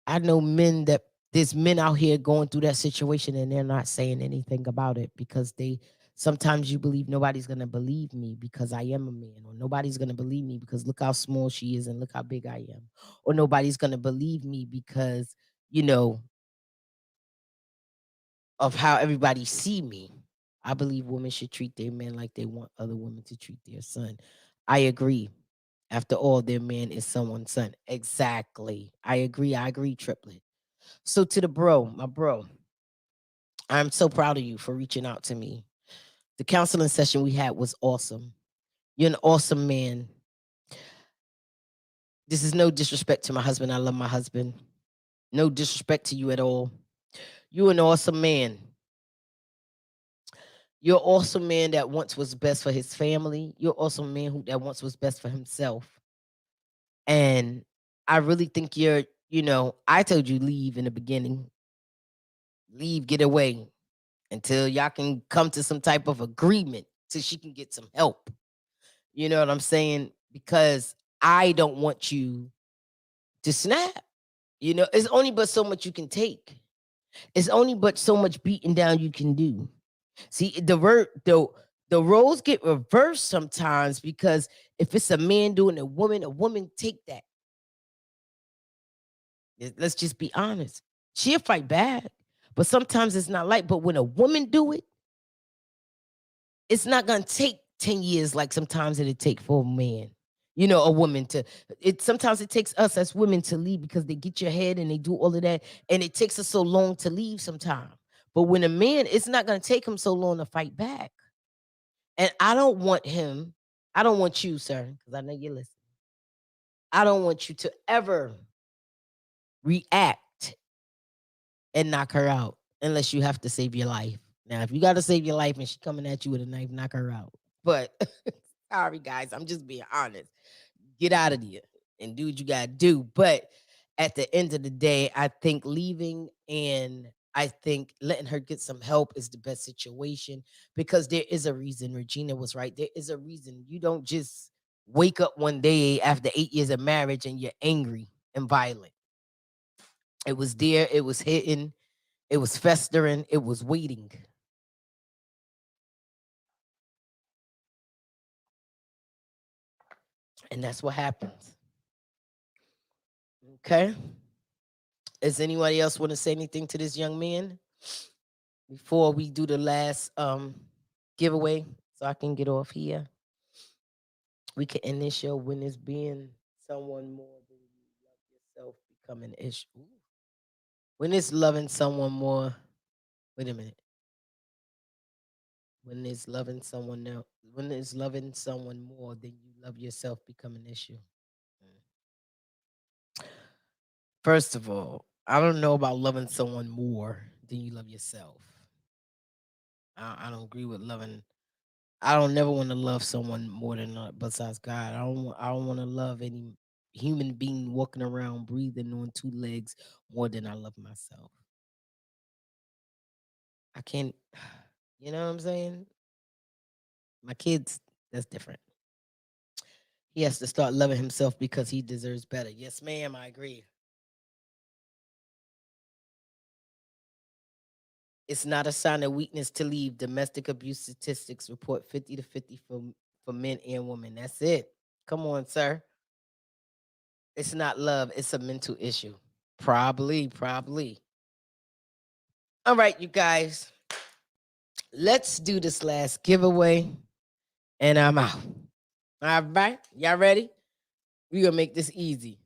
I know men that there's men out here going through that situation and they're not saying anything about it because they sometimes you believe nobody's gonna believe me because I am a man, or nobody's gonna believe me because look how small she is and look how big I am, or nobody's gonna believe me because you know of how everybody see me. I believe women should treat their men like they want other women to treat their son. I agree. After all, their man is someone's son. Exactly. I agree. I agree, triplet. So to the bro, my bro, I'm so proud of you for reaching out to me. The counseling session we had was awesome. You're an awesome man. This is no disrespect to my husband. I love my husband. No disrespect to you at all. You're an awesome man. You're also a man that wants what's best for his family. You're also a man that wants what's best for himself. And I really think I told you leave in the beginning. Leave, get away until y'all can come to some type of agreement so she can get some help. You know what I'm saying? Because I don't want you to snap. It's only but so much you can take. It's only but so much beating down you can do. See, the roles get reversed sometimes because if it's a man doing a woman take that. Let's just be honest. She'll fight back, but sometimes it's not like. But when a woman do it, it's not gonna take 10 years like sometimes it'll take for a man. A woman to it sometimes it takes us as women to leave because they get your head and they do all of that, and it takes us so long to leave sometimes. But when a man, it's not gonna take him so long to fight back. And I don't want you, sir, because I know you're listening. I don't want you to ever react and knock her out unless you have to save your life. Now, if you got to save your life and she coming at you with a knife, knock her out. But sorry, guys, I'm just being honest. Get out of there and do what you gotta do. But at the end of the day, I think leaving and I think letting her get some help is the best situation because there is a reason. Regina was right. There is a reason. You don't just wake up one day after 8 years of marriage and you're angry and violent. It was there, it was hitting, it was festering, it was waiting. And that's what happens. Okay. Does anybody else want to say anything to this young man before we do the last giveaway so I can get off here? We can end this show when it's being someone more than you love yourself become an issue. Ooh. When it's loving someone more, wait a minute. When it's loving someone else, when it's loving someone more than you love yourself become an issue. Mm. First of all, I don't know about loving someone more than you love yourself. I don't agree with loving. I don't never want to love someone more than besides God. I don't want to love any human being walking around breathing on two legs more than I love myself. I can't. You know what I'm saying? My kids, that's different. He has to start loving himself because he deserves better. Yes, ma'am. I agree. It's not a sign of weakness to leave. Domestic abuse statistics report 50 to 50 for men and women. That's it. Come on, sir. It's not love, it's a mental issue. Probably. All right, you guys. Let's do this last giveaway and I'm out. All right. Y'all ready? We're gonna make this easy.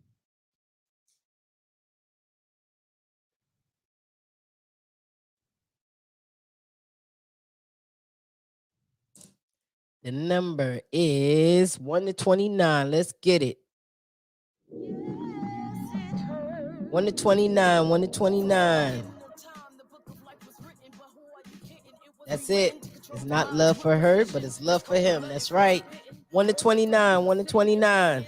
The number is 1 to 29. Let's get it. 1 to 29, 1 to 29. That's it. It's not love for her, but it's love for him. That's right. 1 to 29, 1 to 29.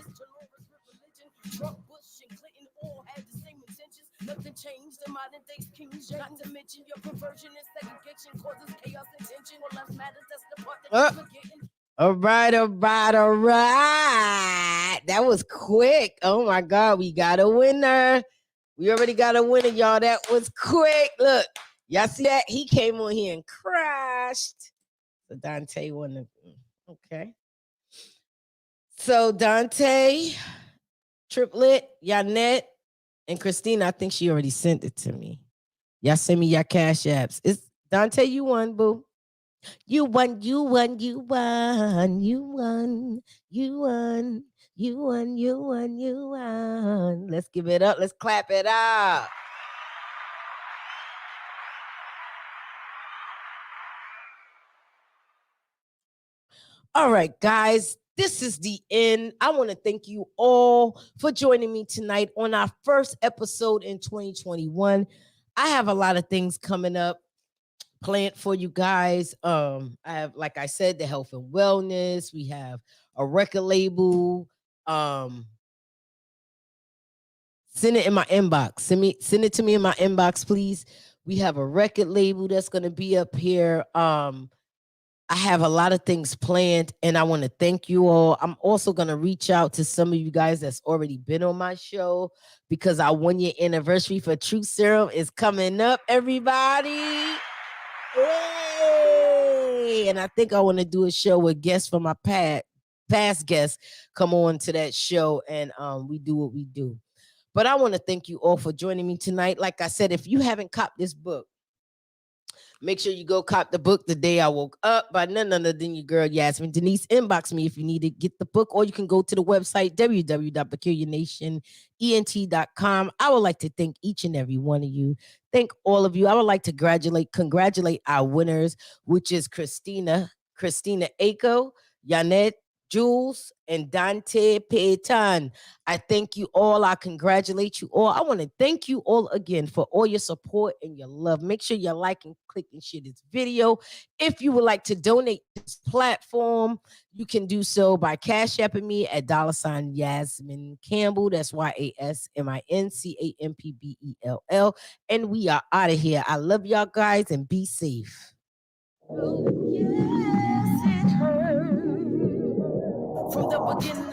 Nothing changed. The modern days kings. Not to mention your perversion and segregation causes chaos and tension. What life matters, that's the part that you're forgetting. All right, all right, all right. That was quick. Oh my God, we got a winner. We already got a winner, y'all. That was quick. Look, y'all see that? He came on here and crashed. So Dante won the. Okay. So Dante, Triplet, Yanette, and Christina, I think she already sent it to me. Y'all send me your cash apps. It's Dante, you won, boo. You won, you won, you won, you won, you won, you won, you won, you won. Let's give it up. Let's clap it up. All right, guys, this is the end. I want to thank you all for joining me tonight on our first episode in 2021. I have a lot of things coming up planned for you guys. I have, like I said, the health and wellness. We have a record label. Send it in my inbox. Send it to me in my inbox, please. We have a record label that's gonna be up here. I have a lot of things planned, and I want to thank you all. I'm also going to reach out to some of you guys that's already been on my show because our 1 year anniversary for Truth Serum is coming up, everybody. Yay! And I think I want to do a show with guests from my past guests come on to that show, and we do what we do. But I want to thank you all for joining me tonight. Like I said, if you haven't copped this book, make sure you go cop the book. The Day I Woke Up by none other than your girl Yasmin Denise. Inbox me if you need to get the book, or you can go to the website www.peculiarnationent.com. I would like to thank each and every one of you. Thank all of you. I would like to congratulate our winners, which is Christina Aiko, Yanette, Jules, and Dante Payton. I thank you all. I congratulate you all. I want to thank you all again for all your support and your love. Make sure you like and click and share this video. If you would like to donate to this platform, you can do so by Cash Apping me at $ Yasmin Campbell. That's YasminCampbell. And we are out of here. I love y'all guys and be safe. Oh, yes, it hurt. From the beginning